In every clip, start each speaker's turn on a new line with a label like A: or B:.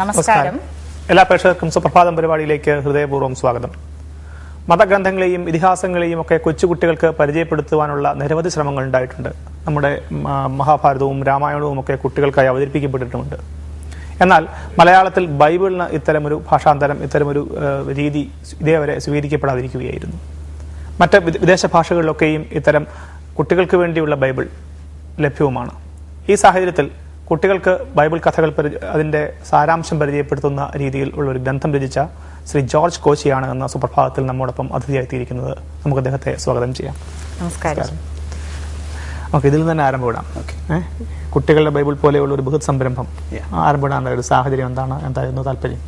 A: നമസ്കാരം.
B: എല്ലാ പ്രേക്ഷകർക്കും സുപ്രഭാതം പരിപാടിയിലേക്ക് ഹൃദയപൂർവ്വം സ്വാഗതം. മതഗ്രന്ഥങ്ങളെയും ഇതിഹാസങ്ങളെയും ഒക്കെ കൊച്ചുകുട്ടികൾക്ക് പരിചയപ്പെടുത്തുവാനുള്ള നിരവധി ശ്രമങ്ങൾ ഉണ്ടായിട്ടുണ്ട്. നമ്മുടെ മഹാഭാരതവും രാമായണവും ഒക്കെ കുട്ടികൾക്കായി അവതരിപ്പിക്കപ്പെട്ടിട്ടുമുണ്ട്. എന്നാൽ മലയാളത്തിൽ ബൈബിളിന് ഇത്തരമൊരു ഭാഷാന്തരം, ഇത്തരമൊരു രീതി ഇതേവരെ സ്വീകരിക്കപ്പെടാതിരിക്കുകയായിരുന്നു. മറ്റ് വിദേശ ഭാഷകളിലൊക്കെയും ഇത്തരം കുട്ടികൾക്ക് വേണ്ടിയുള്ള ബൈബിൾ ലഭ്യവുമാണ്. ഈ സാഹചര്യത്തിൽ കുട്ടികൾക്ക് ബൈബിൾ കഥകൾ അതിന്റെ സാരാംശം പരിചയപ്പെടുത്തുന്ന രീതിയിൽ ഉള്ള ഒരു ഗ്രന്ഥം രചിച്ച ശ്രീ ജോർജ് കോച്ചിയാണ് എന്ന സുപ്രഭാതത്തിൽ നമ്മോടൊപ്പം അതിഥിയായിത്തീരിക്കുന്നത്. നമുക്ക് അദ്ദേഹത്തെ സ്വാഗതം ചെയ്യാം.
A: നമസ്കാരം.
B: ഓക്കെ, ഇതിൽ നിന്ന് തന്നെ ആരംഭമിടാം. കുട്ടികളുടെ ബൈബിൾ പോലെയുള്ള ഒരു ബൃഹത് സംരംഭം ആരംഭിടാനുള്ള ഒരു സാഹചര്യം എന്തായിരുന്നു താല്പര്യം?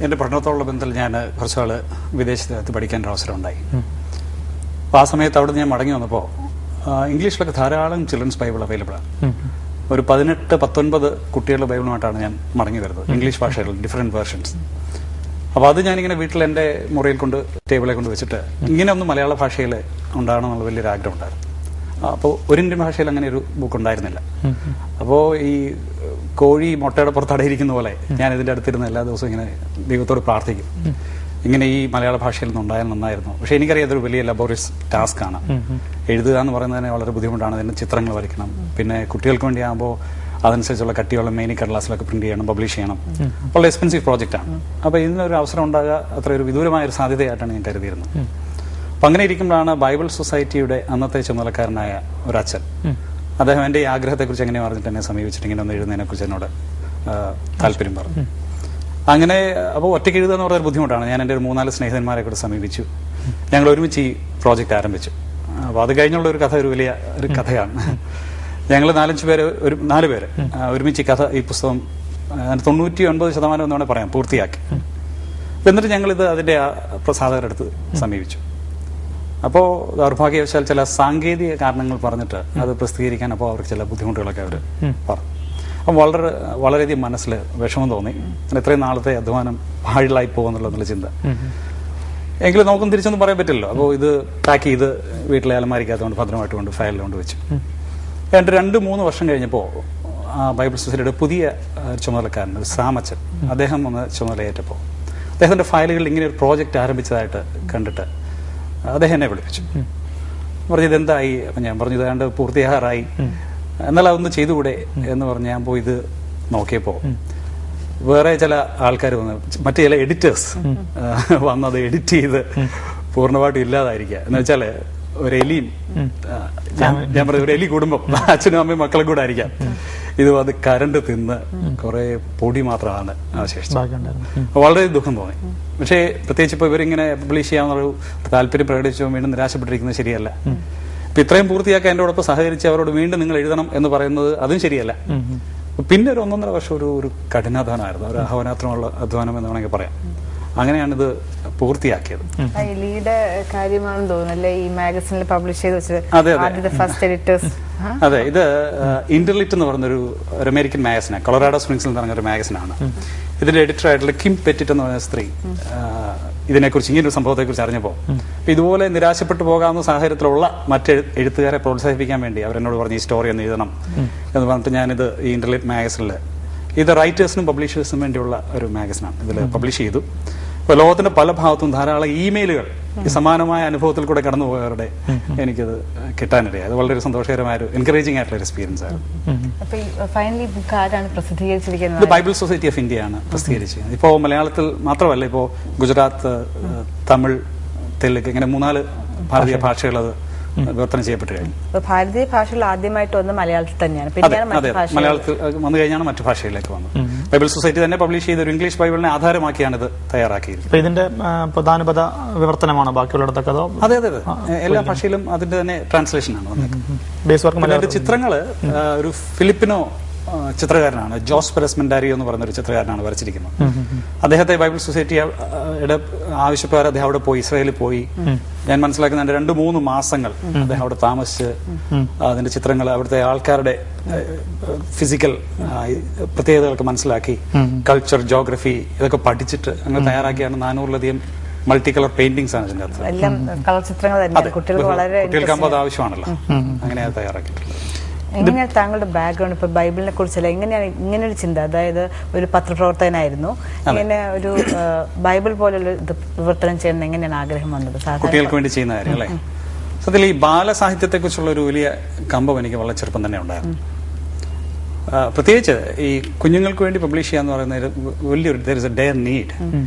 C: എൻ്റെ പഠനത്തോടുള്ള ബന്ധത്തിൽ ഞാൻ കുറച്ചാൾ വിദേശത്ത് പഠിക്കാൻ ഒരു അവസരം ഉണ്ടായി. അപ്പോൾ ആ സമയത്ത് അവിടെ ഞാൻ മടങ്ങി വന്നപ്പോൾ ഇംഗ്ലീഷിലൊക്കെ ധാരാളം ചിൽഡ്രൻസ് ബൈബിൾ അവൈലബിൾ ആണ്. ഒരു 18-19 കുട്ടികളുടെ ബൈബിളുമായിട്ടാണ് ഞാൻ മടങ്ങി വരുന്നത്, ഇംഗ്ലീഷ് ഭാഷയിൽ ഡിഫറെൻറ്റ് വേർഷൻസ്. അപ്പോൾ അത് ഞാനിങ്ങനെ വീട്ടിൽ എൻ്റെ മുറിയിൽ കൊണ്ട് ടേബിളെ കൊണ്ട് വെച്ചിട്ട് ഇങ്ങനെ ഒന്ന് മലയാള ഭാഷയിൽ ഉണ്ടാകണം എന്നുള്ള വലിയൊരു ആഗ്രഹം ഉണ്ടായിരുന്നു. അപ്പോൾ ഒരു ഇന്ത്യൻ ഭാഷയിൽ അങ്ങനെ ഒരു ബുക്ക് ഉണ്ടായിരുന്നില്ല. അപ്പോൾ ഈ കോഴി മുട്ടയുടെ പുറത്തടയിരിക്കുന്ന പോലെ ഞാൻ ഇതിൻ്റെ അടുത്തിരുന്ന് എല്ലാ ദിവസവും ഇങ്ങനെ ദൈവത്തോട് പ്രാർത്ഥിക്കും, ഇങ്ങനെ ഈ മലയാള ഭാഷയിൽ നിന്ന് ഉണ്ടായാൽ നന്നായിരുന്നു. പക്ഷെ എനിക്കറിയാം അതൊരു വലിയ ലബോറിയസ് ടാസ്ക് ആണ്. എഴുതുക എന്ന് പറയുന്നത് തന്നെ വളരെ ബുദ്ധിമുട്ടാണ്. അതിന് ചിത്രങ്ങൾ വരയ്ക്കണം, പിന്നെ കുട്ടികൾക്ക് വേണ്ടി ആകുമ്പോൾ അതനുസരിച്ചുള്ള കട്ടിയുള്ള മെയിനി കടലാസിലൊക്കെ പ്രിന്റ് ചെയ്യണം, പബ്ലിഷ് ചെയ്യണം. വളരെ എക്സ്പെൻസീവ് പ്രോജക്റ്റാണ്. അപ്പോൾ ഇതിനൊരു അവസരം ഉണ്ടാകുക അത്ര ഒരു വിദൂരമായ ഒരു സാധ്യതയായിട്ടാണ് ഞാൻ കരുതിയിരുന്നത്. അപ്പം അങ്ങനെ ഇരിക്കുമ്പോഴാണ് ബൈബിൾ സൊസൈറ്റിയുടെ അന്നത്തെ ചുമതലക്കാരനായ ഒരു അച്ഛൻ, അദ്ദേഹം എൻ്റെ ഈ ആഗ്രഹത്തെക്കുറിച്ച് എങ്ങനെ പറഞ്ഞിട്ട് എന്നെ സമീപിച്ചിട്ട് ഇങ്ങനെ ഒന്ന് എഴുതുന്നതിനെക്കുറിച്ച് എന്നോട് താല്പര്യം പറഞ്ഞു. അങ്ങനെ അപ്പോൾ ഒറ്റയ്ക്ക് എഴുതുക എന്ന് പറഞ്ഞൊരു ബുദ്ധിമുട്ടാണ്. ഞാൻ എൻ്റെ ഒരു 3-4 സ്നേഹിതന്മാരെ കൂടെ സമീപിച്ചു. ഞങ്ങൾ ഒരുമിച്ച് ഈ പ്രോജക്റ്റ് ആരംഭിച്ചു. അപ്പോൾ അത് കഴിഞ്ഞുള്ള ഒരു കഥ ഒരു വലിയ ഒരു കഥയാണ്. ഞങ്ങൾ 4 പേര് ഒരുമിച്ച് ഈ പുസ്തകം 99% എന്ന് വേണമെങ്കിൽ പറയാം പൂർത്തിയാക്കി. എന്നിട്ട് ഞങ്ങളിത് അതിൻ്റെ പ്രസാധകരെടുത്ത് സമീപിച്ചു. അപ്പോൾ ദൗർഭാഗ്യവശാൽ ചില സാങ്കേതിക കാരണങ്ങൾ പറഞ്ഞിട്ട് അത് പ്രസിദ്ധീകരിക്കാൻ അപ്പോൾ അവർക്ക് ചില ബുദ്ധിമുട്ടുകളൊക്കെ അവർ പറഞ്ഞു. അപ്പം വളരെയധികം മനസ്സിൽ വിഷമം തോന്നി. എത്രയും നാളത്തെ അധ്വാനം പാഴിലായി പോകുന്നുള്ള ചിന്ത. എങ്കിലും നമുക്കൊന്നും തിരിച്ചൊന്നും പറയാൻ പറ്റില്ലല്ലോ. അപ്പോൾ ഇത് പാക്ക് ചെയ്ത് വീട്ടിലെ അലമാരിക്കകത്തുകൊണ്ട് ഭദ്രമായിട്ട് കൊണ്ട് ഫയലിൽ കൊണ്ട് വെച്ചു. 2-3 വർഷം കഴിഞ്ഞപ്പോൾ ബൈബിൾ സൊസൈറ്റിയുടെ പുതിയ ചുമതലക്കാരൻ സാമച്ചൻ, അദ്ദേഹം വന്ന് ചുമതലയേറ്റപ്പോൾ അദ്ദേഹത്തിൻ്റെ ഫയലുകളിൽ ഇങ്ങനെ ഒരു പ്രോജക്റ്റ് ആരംഭിച്ചതായിട്ട് കണ്ടിട്ട് അദ്ദേഹം എന്നെ വിളിപ്പിച്ചു. പറഞ്ഞു ഇതെന്തായി? അപ്പം ഞാൻ പറഞ്ഞു ഇതാണ്ട് പൂർത്തിയാകാറായി, എന്നാൽ അതൊന്ന് ചെയ്തുകൂടെ എന്ന് പറഞ്ഞ് ഞാൻ പോയി ഇത് നോക്കിയപ്പോൾ വേറെ ചില ആൾക്കാർ വന്ന്, മറ്റു ചില എഡിറ്റേഴ്സ് വന്നത് എഡിറ്റ് ചെയ്ത് പൂർണ്ണമായിട്ടും ഇല്ലാതായിരിക്കുക. എന്ന് വെച്ചാൽ ഒരു എലിയും ഞാൻ പറഞ്ഞു ഒരു എലി കുടുംബം, അച്ഛനും അമ്മയും മക്കളും കൂടെ ആയിരിക്കാം. ഇത് അത് കരണ്ട് തിന്ന് കുറെ പൊടി മാത്രമാണ് അവശേഷിച്ചത്. വളരെ ദുഃഖം തോന്നി. പക്ഷേ പ്രത്യേകിച്ച് ഇപ്പോൾ ഇവരിങ്ങനെ പബ്ലിഷ് ചെയ്യാവുന്നൊരു താല്പര്യം പ്രകടിപ്പിച്ചോ വീണ്ടും നിരാശപ്പെട്ടിരിക്കുന്നത് ശരിയല്ല. ഇപ്പൊ ഇത്രയും പൂർത്തിയാക്കാൻ എന്നോടൊപ്പം സഹകരിച്ച് അവരോട് വീണ്ടും നിങ്ങൾ എഴുതണം എന്ന് പറയുന്നത് അതും ശരിയല്ല. പിന്നെ ഒരു 1.5 വർഷം ഒരു കഠിനാധ്വാനമായിരുന്നു, ഒരു അഹോരാത്രമുള്ള അധ്വാനം എന്ന് വേണമെങ്കിൽ പറയാം. അങ്ങനെയാണിത് പൂർത്തിയാക്കിയത്.
A: എലിയുടെ കാര്യമാണെന്ന് തോന്നുന്നല്ലേ ഈ മാഗസിനിൽ പബ്ലിഷ് ചെയ്ത് വെച്ചത്? First editors.
C: അതെ, ഇത് ഇന്റർലിറ്റ് എന്ന് പറഞ്ഞൊരു അമേരിക്കൻ മാഗസിനാണ്, കൊളറാഡോ സ്പ്രിങ്സിൽ നിന്ന് പറഞ്ഞൊരു മാഗസിനാണ്. ഇതിന്റെ എഡിറ്റർ ആയിട്ടുള്ള കിം പെറ്റിറ്റ് എന്ന് പറഞ്ഞ സ്ത്രീ ഇതിനെക്കുറിച്ച് ഇങ്ങനൊരു സംഭവത്തെക്കുറിച്ച് അറിഞ്ഞപ്പോൾ ഇതുപോലെ നിരാശപ്പെട്ടു പോകാവുന്ന സാഹചര്യത്തിലുള്ള മറ്റ് എഴുത്തുകാരെ പ്രോത്സാഹിപ്പിക്കാൻ വേണ്ടി അവരെന്നോട് പറഞ്ഞ് ഈ സ്റ്റോറി ഒന്ന് എഴുതണം എന്ന് പറഞ്ഞിട്ട് ഞാനിത് ഈ ഇന്റർനെറ്റ് മാഗസിനിൽ, ഇത് റൈറ്റേഴ്സിനും പബ്ലിഷേഴ്സിനും വേണ്ടിയുള്ള ഒരു മാഗസിനാണ്, ഇതിൽ പബ്ലിഷ് ചെയ്തു. ഇപ്പോൾ ലോകത്തിന്റെ പല ഭാഗത്തും ധാരാളം ഇമെയിലുകൾ ഈ സമാനമായ അനുഭവത്തിൽ കൂടെ കടന്നു പോയവരുടെ എനിക്കത് കിട്ടാനിടയായി. അത് വളരെ സന്തോഷകരമായ ഒരു എൻകറേജിംഗ് ആയിട്ടുള്ള എക്സ്പീരിയൻസ് ആയിരുന്നു. ഇത് ബൈബിൾ സൊസൈറ്റി ഓഫ് ഇന്ത്യ ആണ് പ്രസിദ്ധീകരിച്ചത്. ഇപ്പോൾ മലയാളത്തിൽ മാത്രമല്ല, ഇപ്പോൾ ഗുജറാത്ത്, തമിഴ്, തെലുങ്ക് ഇങ്ങനെ 3-4 ഭാരതീയ ഭാഷകൾ അത് വിവർത്തനം ചെയ്യപ്പെട്ടു കഴിഞ്ഞു.
A: ഭാരതീയ ഭാഷയിൽ ആദ്യമായിട്ട് വന്ന് മലയാളത്തിൽ തന്നെയാണ്,
C: മലയാളത്തിൽ വന്നു കഴിഞ്ഞാണ് മറ്റു ഭാഷയിലേക്ക് വന്നത്. ബൈബിൾ സൊസൈറ്റി തന്നെ പബ്ലിഷ് ചെയ്ത ഒരു ഇംഗ്ലീഷ് ബൈബിളിനെ ആധാരമാക്കിയാണ് ഇത് തയ്യാറാക്കിയത്.
B: ഇതിന്റെ പ്രധാനപ്പെട്ട വിവർത്തനമാണ് ബാക്കിയുള്ളിടത്തൊക്കെ?
C: അതെ, എല്ലാ ഭാഷയിലും അതിന്റെ തന്നെ ട്രാൻസ്ലേഷൻ ആണ് വന്നത്. ചിത്രങ്ങള് ഒരു ഫിലിപ്പിനോ ചിത്രകാരനാണ്, ജോസ് പെരസ് മെൻഡാരിയോ എന്ന് പറയുന്ന ഒരു ചിത്രകാരനാണ് വരച്ചിരിക്കുന്നത്. അദ്ദേഹത്തെ ബൈബിൾ സൊസൈറ്റിയുടെ ആവശ്യപ്രകാരം അദ്ദേഹം അവിടെ പോയി, ഇസ്രായേലിൽ പോയി. ഞാൻ മനസ്സിലാക്കുന്ന 2-3 മാസങ്ങൾ അദ്ദേഹം അവിടെ താമസിച്ച് അതിന്റെ ചിത്രങ്ങൾ, അവിടുത്തെ ആൾക്കാരുടെ ഫിസിക്കൽ പ്രത്യേകതകളൊക്കെ മനസ്സിലാക്കി, കൾച്ചർ, ജോഗ്രഫി ഇതൊക്കെ പഠിച്ചിട്ട് അങ്ങനെ തയ്യാറാക്കിയാണ് 400-ലധികം മൾട്ടി കളർ പെയിന്റിംഗ്സ് ആണ് ഇതിന്റെ അകത്ത്.
A: കുട്ടികൾക്കാകുമ്പോൾ
C: അത് ആവശ്യമാണല്ലോ, അങ്ങനെയാണ് തയ്യാറാക്കിയിട്ടുള്ളത്.
A: എങ്ങനെയാണ് താങ്കളുടെ ബാക്ക്ഗ്രൗണ്ട് ഇപ്പൊ ബൈബിളിനെ കുറിച്ചല്ല, എങ്ങനെയാണ് ഇങ്ങനെ ഒരു ചിന്ത? അതായത് ഒരു പത്രപ്രവർത്തകനായിരുന്നു, ഇങ്ങനെ ഒരു ബൈബിൾ പോലുള്ള വിവർത്തനം ചെയ്യുന്ന എങ്ങനെയാണ് ആഗ്രഹം വന്നത്?
C: കുട്ടികൾക്ക് വേണ്ടി ചെയ്യുന്ന കാര്യങ്ങളെ സത്യത്തിൽ ഈ ബാലസാഹിത്യത്തെ കുറിച്ചുള്ള ഒരു വലിയ കമ്പം എനിക്ക് വളരെ ചെറുപ്പം തന്നെ ഉണ്ടായിരുന്നു. പ്രത്യേകിച്ച് ഈ കുഞ്ഞുങ്ങൾക്ക് വേണ്ടി പബ്ലിഷ് ചെയ്യാന്ന് പറയുന്നത് വലിയൊരു ഡെയർ നീഡ്.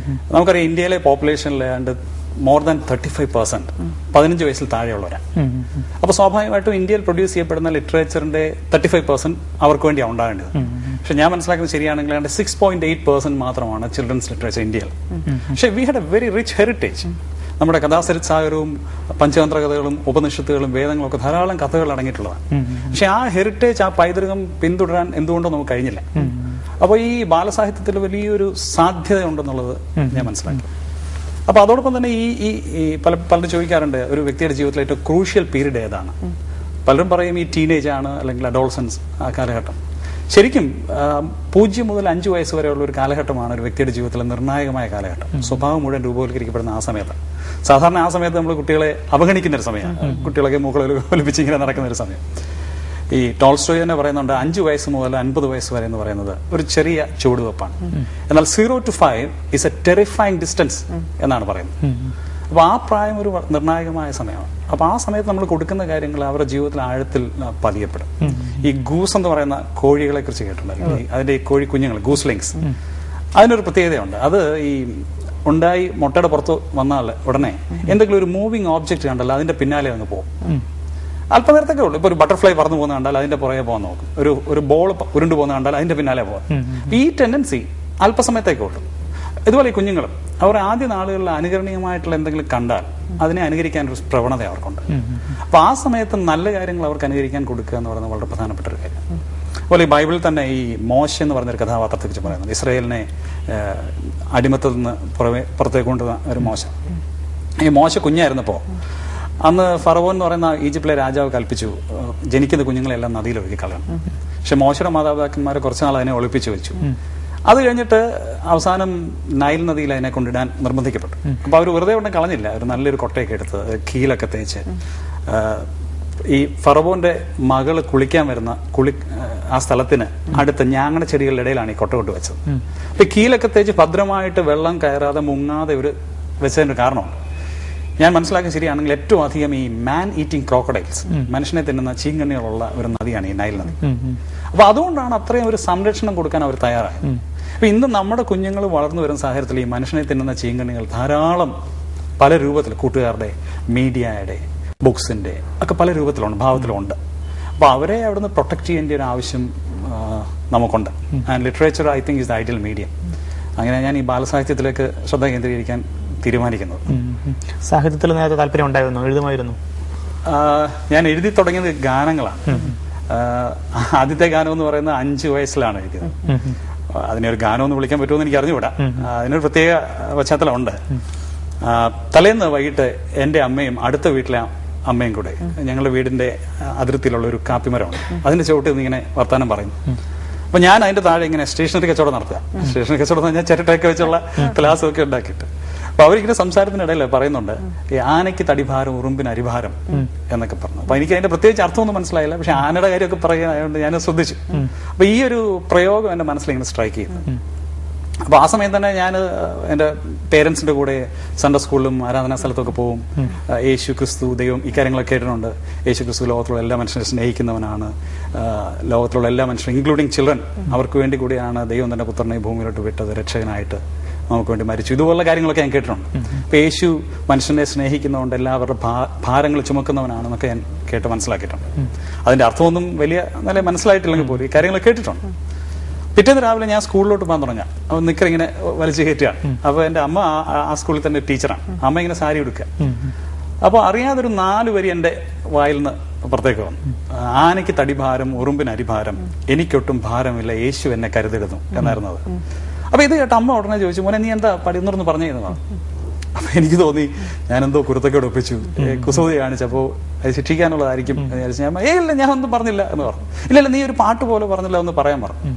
C: നമുക്കറിയാം ഇന്ത്യയിലെ പോപ്പുലേഷനിൽ ഏതാണ്ട് മോർ ദാൻ 35% 15 വയസ്സിൽ താഴെയുള്ളവരാണ്. അപ്പൊ സ്വാഭാവികമായിട്ടും ഇന്ത്യയിൽ പ്രൊഡ്യൂസ് ചെയ്യപ്പെടുന്ന ലിറ്ററേച്ചറിന്റെ 35% അവർക്ക് വേണ്ടിയാണ് ഉണ്ടാകേണ്ടത്. പക്ഷെ ഞാൻ മനസ്സിലാക്കുന്നത് ശരിയാണെങ്കിൽ 6.8% മാത്രമാണ് ചിൽഡ്രൻസ് ലിറ്ററേച്ചർ ഇന്ത്യയിൽ. പക്ഷെ we had A very rich heritage. നമ്മുടെ കഥാസരിത്സാഗരവും പഞ്ചതന്ത്ര കഥകളും ഉപനിഷത്തുകളും വേദങ്ങളും ഒക്കെ ധാരാളം കഥകൾ അടങ്ങിയിട്ടുള്ളതാണ്. പക്ഷെ ആ ഹെറിറ്റേജ്, ആ പൈതൃകം പിന്തുടരാൻ എന്തുകൊണ്ടോ നമുക്ക് കഴിഞ്ഞില്ല. അപ്പോൾ ഈ ബാലസാഹിത്യത്തിൽ വലിയൊരു സാധ്യത ഉണ്ടെന്നുള്ളത് ഞാൻ മനസ്സിലാക്കി. അപ്പൊ അതോടൊപ്പം തന്നെ ഈ പലരും ചോദിക്കാറുണ്ട് ഒരു വ്യക്തിയുടെ ജീവിതത്തിലെ ഏറ്റവും ക്രൂഷ്യൽ പീരീഡ് ഏതാണ്. പലരും പറയും ഈ ടീനേജ് ആണ്, അല്ലെങ്കിൽ അഡോൾസൻസ് ആ കാലഘട്ടം. ശരിക്കും 0 മുതൽ 5 വയസ്സ് വരെയുള്ള ഒരു കാലഘട്ടമാണ് ഒരു വ്യക്തിയുടെ ജീവിതത്തിലെ നിർണായകമായ കാലഘട്ടം. സ്വഭാവം മുഴുവൻ രൂപവൽക്കരിക്കപ്പെടുന്ന ആ സമയത്ത്. സാധാരണ ആ സമയത്ത് നമ്മൾ കുട്ടികളെ അവഗണിക്കുന്ന ഒരു സമയമാണ്, കുട്ടികളൊക്കെ മുകളിൽ ഒലിപ്പിച്ച് ഇങ്ങനെ നടക്കുന്ന ഒരു സമയം. ഈ ടോൾസ്റ്റോയ് തന്നെ പറയുന്നുണ്ട് 5 വയസ്സ് മുതൽ 50 വയസ്സ് വരെ എന്ന് പറയുന്നത് ഒരു ചെറിയ ചുവടുവെപ്പാണ്. എന്നാൽ 0 to 5 is A terrifying distance എന്നാണ് പറയുന്നത്. അപ്പൊ ആ പ്രായം ഒരു നിർണായകമായ സമയമാണ്. അപ്പൊ ആ സമയത്ത് നമ്മൾ കൊടുക്കുന്ന കാര്യങ്ങൾ അവരുടെ ജീവിതത്തിൽ ആഴത്തിൽ പതിയപ്പെടും. ഈ ഗൂസ് എന്ന് പറയുന്ന കോഴികളെ കുറിച്ച് കേട്ടിട്ടുണ്ടല്ലോ, അതിന്റെ ഈ കോഴി കുഞ്ഞുങ്ങൾ, ഗൂസ്ലിങ്സ്, അതിനൊരു പ്രത്യേകതയുണ്ട്. അത് ഈ ഉണ്ടായി മുട്ടയുടെ പുറത്ത് വന്നാൽ ഉടനെ എന്തെങ്കിലും ഒരു മൂവിങ് ഓബ്ജക്റ്റ് കണ്ടല്ലോ അതിന്റെ പിന്നാലെ അങ്ങ് പോകും. അല്പനേരത്തൊക്കെ ഉള്ളൂ. ഇപ്പൊ ഒരു ബട്ടർഫ്ലൈ പറന്നു പോകുന്ന കണ്ടാൽ അതിന്റെ പുറകെ പോകാൻ നോക്കും. ഒരു ബോൾ ഉരുണ്ടു പോകുന്ന കണ്ടാൽ അതിന്റെ പിന്നാലെ പോകാം. ഈ ടെൻഡൻസി അല്പസമയത്തേക്കേ ഉള്ളൂ. ഇതുപോലെ ഈ കുഞ്ഞുങ്ങളും അവർ ആദ്യ നാളുകളിൽ അനുകരണീയമായിട്ടുള്ള എന്തെങ്കിലും കണ്ടാൽ അതിനെ അനുകരിക്കാൻ ഒരു പ്രവണത അവർക്കുണ്ട്. അപ്പൊ ആ സമയത്ത് നല്ല കാര്യങ്ങൾ അവർക്ക് അനുകരിക്കാൻ കൊടുക്കുക എന്ന് പറയുന്നത് വളരെ പ്രധാനപ്പെട്ട ഒരു കാര്യം. അതുപോലെ ഈ ബൈബിളിൽ തന്നെ ഈ മോശ എന്ന് പറഞ്ഞൊരു കഥാപാത്രത്തെ കുറിച്ച് പറയുന്നത്, ഇസ്രായേലിനെ അടിമത്തത്തിൽ നിന്ന് പുറത്തേക്ക് കൊണ്ടുവന്ന ഒരു മോശ. ഈ മോശ കുഞ്ഞായിരുന്നപ്പോ അന്ന് ഫറവോൻ എന്ന് പറയുന്ന ഈജിപ്തിലെ രാജാവ് കൽപ്പിച്ചു ജനിക്കുന്ന കുഞ്ഞുങ്ങളെല്ലാം നദിയിൽ ഒഴുകി കളയണം. പക്ഷെ മോശയുടെ മാതാപിതാക്കന്മാരെ കുറച്ചുനാൾ അതിനെ ഒളിപ്പിച്ചു വെച്ചു. അത് കഴിഞ്ഞിട്ട് അവസാനം നൈൽ നദിയിൽ അതിനെ കൊണ്ടിടാൻ നിർബന്ധിക്കപ്പെട്ടു. അപ്പൊ അവർ വെറുതെ ഒന്നും കളഞ്ഞില്ല. ഒരു നല്ലൊരു കൊട്ടയൊക്കെ എടുത്ത് കീലൊക്കെ തേച്ച് ഈ ഫറവോന്റെ മകള് കുളിക്കാൻ വരുന്ന ആ സ്ഥലത്തിന് അടുത്ത ഞാങ്ങണ ചെടികളുടെ ഇടയിലാണ് ഈ കൊട്ട കൊണ്ട് വെച്ചത്. അപ്പൊ കീലൊക്കെ തേച്ച് ഭദ്രമായിട്ട് വെള്ളം കയറാതെ മുങ്ങാതെ ഇവര് വെച്ചതിന്റെ കാരണമുണ്ട്. ഞാൻ മനസ്സിലാക്കാൻ ശരിയാണെങ്കിൽ ഏറ്റവും അധികം ഈ മാൻ ഈറ്റിംഗ് ക്രോക്കഡൈൽസ്, മനുഷ്യനെ തിന്നുന്ന ചീങ്കണ്ണികളുള്ള ഒരു നദിയാണ് ഈ നൈൽ നദി. അപ്പൊ അതുകൊണ്ടാണ് അത്രയും ഒരു സംരക്ഷണം കൊടുക്കാൻ അവർ തയ്യാറായത്. അപ്പൊ ഇന്ന് നമ്മുടെ കുഞ്ഞുങ്ങൾ വളർന്നു വരുന്ന സാഹചര്യത്തിൽ ഈ മനുഷ്യനെ തിന്നുന്ന ചീങ്കണ്ണികൾ ധാരാളം പല രൂപത്തിൽ, കൂട്ടുകാരുടെ, മീഡിയയുടെ, ബുക്സിന്റെ ഒക്കെ പല രൂപത്തിലുണ്ട്, ഭാവത്തിലുണ്ട്. അപ്പൊ അവരെ അവിടുന്ന് പ്രൊട്ടക്ട് ചെയ്യേണ്ട ഒരു ആവശ്യം നമുക്കുണ്ട്. And literature I think is the ideal medium. അങ്ങനെ ഞാൻ ഈ ബാലസാഹിത്യത്തിലേക്ക് ശ്രദ്ധ കേന്ദ്രീകരിക്കാൻ തീരുമാനിക്കുന്നത്.
B: സാഹിത്യത്തിൽ നേരത്തെ താല്പര്യം ഉണ്ടായിരുന്നു, എഴുതുമായിരുന്നു?
C: ഞാൻ എഴുതി തുടങ്ങിയത് ഗാനങ്ങളാണ്. ആദ്യത്തെ ഗാനം എന്ന് പറയുന്നത് 5 വയസ്സിലാണ് എഴുതിയത്. അതിനൊരു ഗാനം എന്ന് വിളിക്കാൻ പറ്റുമെന്ന് എനിക്ക് അറിഞ്ഞുകൂടാ. അതിനൊരു പ്രത്യേക പശ്ചാത്തലമുണ്ട്. തലേന്ന് വൈകിട്ട് എൻ്റെ അമ്മയും അടുത്ത വീട്ടിലെ അമ്മയും കൂടെ ഞങ്ങളുടെ വീടിന്റെ അതിർത്തിയിലുള്ള ഒരു കാപ്പിമരമാണ്, അതിന്റെ ചുവട്ടിൽ നിന്ന് ഇങ്ങനെ വർത്താനം പറയുന്നു. അപ്പൊ ഞാൻ അതിന്റെ താഴെ ഇങ്ങനെ സ്റ്റേഷനറി കച്ചവടം നടത്തുക. സ്റ്റേഷനറി കച്ചവടം എന്ന് പറഞ്ഞാൽ ചിരട്ടയൊക്കെ വെച്ചുള്ള ക്ലാസ്സും ഒക്കെ ഉണ്ടാക്കിയിട്ട്. അപ്പൊ അവരിങ്ങനെ സംസാരത്തിനിടയിൽ പറയുന്നുണ്ട് ഈ ആനയ്ക്ക് തടിഭാരം ഉറുമ്പിന് അരിഭാരം എന്നൊക്കെ പറഞ്ഞു. അപ്പൊ എനിക്ക് അതിന്റെ പ്രത്യേകിച്ച് അർത്ഥമൊന്നും മനസ്സിലായില്ല. പക്ഷെ ആനയുടെ കാര്യമൊക്കെ പറയുന്നതുകൊണ്ട് ഞാൻ ശ്രദ്ധിച്ചു. അപ്പൊ ഈ ഒരു പ്രയോഗം എന്റെ മനസ്സിൽ ഇങ്ങനെ സ്ട്രൈക്ക് ചെയ്തു. അപ്പൊ ആ സമയം തന്നെ ഞാൻ എന്റെ പേരൻസിന്റെ കൂടെ സൺഡേ സ്കൂളിലും ആരാധനാ സ്ഥലത്തൊക്കെ പോകും. യേശു ക്രിസ്തു ദൈവം ഈ കാര്യങ്ങളൊക്കെ കേട്ടിട്ടുണ്ട്. യേശു ക്രിസ്തു ലോകത്തിലുള്ള എല്ലാ മനുഷ്യരെ സ്നേഹിക്കുന്നവനാണ്. ലോകത്തിലുള്ള എല്ലാ മനുഷ്യരും ഇൻക്ലൂഡിങ് ചിൽഡ്രൻ, അവർക്ക് വേണ്ടി കൂടിയാണ് ദൈവം തന്റെ പുത്രനെ ഭൂമിയിലോട്ട് വിട്ടത്, രക്ഷകനായിട്ട് നമുക്ക് വേണ്ടി മരിച്ചു. ഇതുപോലുള്ള കാര്യങ്ങളൊക്കെ ഞാൻ കേട്ടിട്ടുണ്ട്. അപ്പൊ യേശു മനുഷ്യനെ സ്നേഹിക്കുന്നതുകൊണ്ട് എല്ലാവരുടെ ഭാരങ്ങൾ ചുമക്കുന്നവനാണെന്നൊക്കെ ഞാൻ കേട്ട് മനസ്സിലാക്കിയിട്ടുണ്ട്. അതിന്റെ അർത്ഥമൊന്നും വലിയ നല്ല മനസ്സിലായിട്ടില്ലെങ്കിൽ പോലും ഈ കാര്യങ്ങൾ കേട്ടിട്ടുണ്ട്. പിറ്റേന്ന് രാവിലെ ഞാൻ സ്കൂളിലോട്ട് പോകാൻ തുടങ്ങാം. അപ്പൊ നിക്കറിങ്ങനെ വലിച്ചു കയറ്റുകയാണ്. അപ്പൊ എന്റെ അമ്മ ആ സ്കൂളിൽ തന്നെ ടീച്ചറാണ്. അമ്മ ഇങ്ങനെ സാരി ഉടുക്കുക. അപ്പൊ അറിയാതൊരു 4 വരി എന്റെ വായിൽ നിന്ന് പുറത്തേക്ക് വന്നു. ആനയ്ക്ക് തടിഭാരം ഉറുമ്പിന് അരിഭാരം, എനിക്കൊട്ടും ഭാരമില്ല, യേശു എന്നെ കരുതിടുന്നു എന്നായിരുന്നത്. അപ്പൊ ഇത് കേട്ട അമ്മ ഉടനെ ചോദിച്ചു, മോനെ നീ എന്താ പഠിക്കുന്നതെന്ന് പറഞ്ഞതാണ്. അപ്പൊ എനിക്ക് തോന്നി ഞാനെന്തോ കുരുത്തക്കേട് ഒപ്പിച്ചു, കുസൃതി കാണിച്ചപ്പോ അത് ശിക്ഷിക്കാനുള്ളതായിരിക്കും എന്ന് വിചാരിച്ചു. ഞാൻ ഇല്ല, ഞാൻ ഒന്നും പറഞ്ഞില്ല എന്ന് പറഞ്ഞു. ഇല്ലല്ല, നീ ഒരു പാട്ട് പോലെ പറഞ്ഞില്ല എന്ന് പറയാൻ പറഞ്ഞു.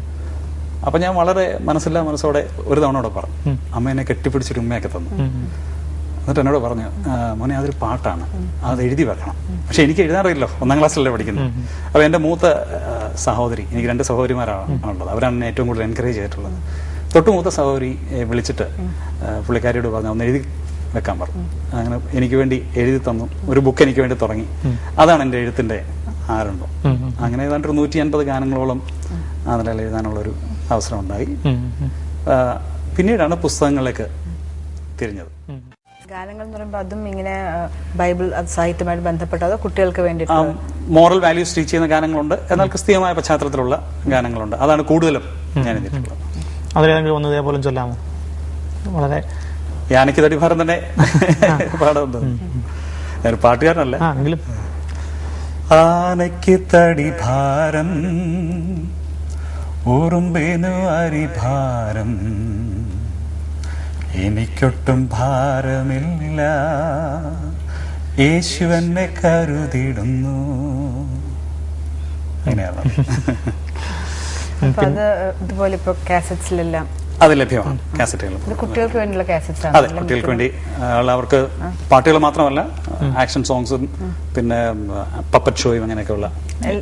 C: അപ്പൊ ഞാൻ വളരെ മനസ്സില്ലാ മനസ്സോടെ ഒരു തവണ കൂടെ പറഞ്ഞു. അമ്മ എന്നെ കെട്ടിപ്പിടിച്ചൊരു ഉമ്മയൊക്കെ തന്നു. എന്നിട്ട് എന്നോട് പറഞ്ഞു, മോനെ അതൊരു പാട്ടാണ്, അത് എഴുതി വെക്കണം. പക്ഷെ എനിക്ക് എഴുതാൻ അറിയില്ലോ, 1ാം ക്ലാസ്സിലല്ലേ പഠിക്കുന്നത്. അപ്പോൾ എൻ്റെ മൂത്ത സഹോദരി, എനിക്ക് 2 സഹോദരിമാരാണ് ഉള്ളത്, അവരാണ് എന്നെ ഏറ്റവും കൂടുതൽ എൻകറേജ് ചെയ്തിട്ടുള്ളത്. തൊട്ട് മൂത്ത സഹോദരി വിളിച്ചിട്ട് പുള്ളിക്കാരിയോട് പറഞ്ഞു ഒന്ന് എഴുതി വെക്കാൻ പറഞ്ഞു. അങ്ങനെ എനിക്ക് വേണ്ടി എഴുതി തന്നു, ഒരു ബുക്ക് എനിക്ക് വേണ്ടി തുടങ്ങി. അതാണ് എൻ്റെ എഴുത്തിൻ്റെ ആരംഭം. അങ്ങനെ ഏതാണ്ട് 150 ഗാനങ്ങളോളം ആ നിലയിൽ എഴുതാനുള്ളൊരു അവസരം ഉണ്ടായി. പിന്നീടാണ് പുസ്തകങ്ങളിലേക്ക് തിരിഞ്ഞത്.
A: ഗാനങ്ങൾ എന്ന് പറയുമ്പോൾ അതും ഇങ്ങനെ ബൈബിൾ സാഹിത്യമായിട്ട് ബന്ധപ്പെട്ടതോ കുട്ടികൾക്ക് വേണ്ടിയിട്ട്
C: മോറൽ വാല്യൂസ് ടീച്ച് ചെയ്യുന്ന ഗാനങ്ങളുണ്ട്, എന്നാൽ ക്രിസ്തീയമായ പശ്ചാത്തലത്തിലുള്ള ഗാനങ്ങളുണ്ട്. അതാണ് കൂടുതലും ഞാൻ എഴുതിയിട്ടുള്ളത്.
B: അതിലേതെങ്കിലും ഒന്ന് ഇതേപോലെ ചൊല്ലാമോ? വളരെ
C: യാനയ്ക്ക് തടിഭാരം തന്നെ പാടുന്നത്. ഞാൻ പാട്ടുകാരനല്ല. ആനയ്ക്ക് തടിഭാരം ഉറുമ്പിനു അരിഭാരം എനിക്കൊട്ടും ഭാരമില്ല യേശു എന്നെ കരുതിടുന്നു. അങ്ങനെയാണ്.
A: അപ്പൊ അത് ഇതുപോലെ ഇപ്പൊ കാസറ്റ്സിലെല്ലാം
C: അത് ലഭ്യമാണ്, കാസറ്റുകൾ.
A: കുട്ടികൾക്ക് വേണ്ടിയുള്ള കാസറ്റ്സ് ആണ്.
C: അതെ, കുട്ടികൾക്ക് വേണ്ടി. അവർക്ക് പാട്ടുകൾ മാത്രമല്ല, ആക്ഷൻ സോങ്സും പിന്നെ പപ്പറ്റ് ഷോയും അങ്ങനെയൊക്കെയുള്ള.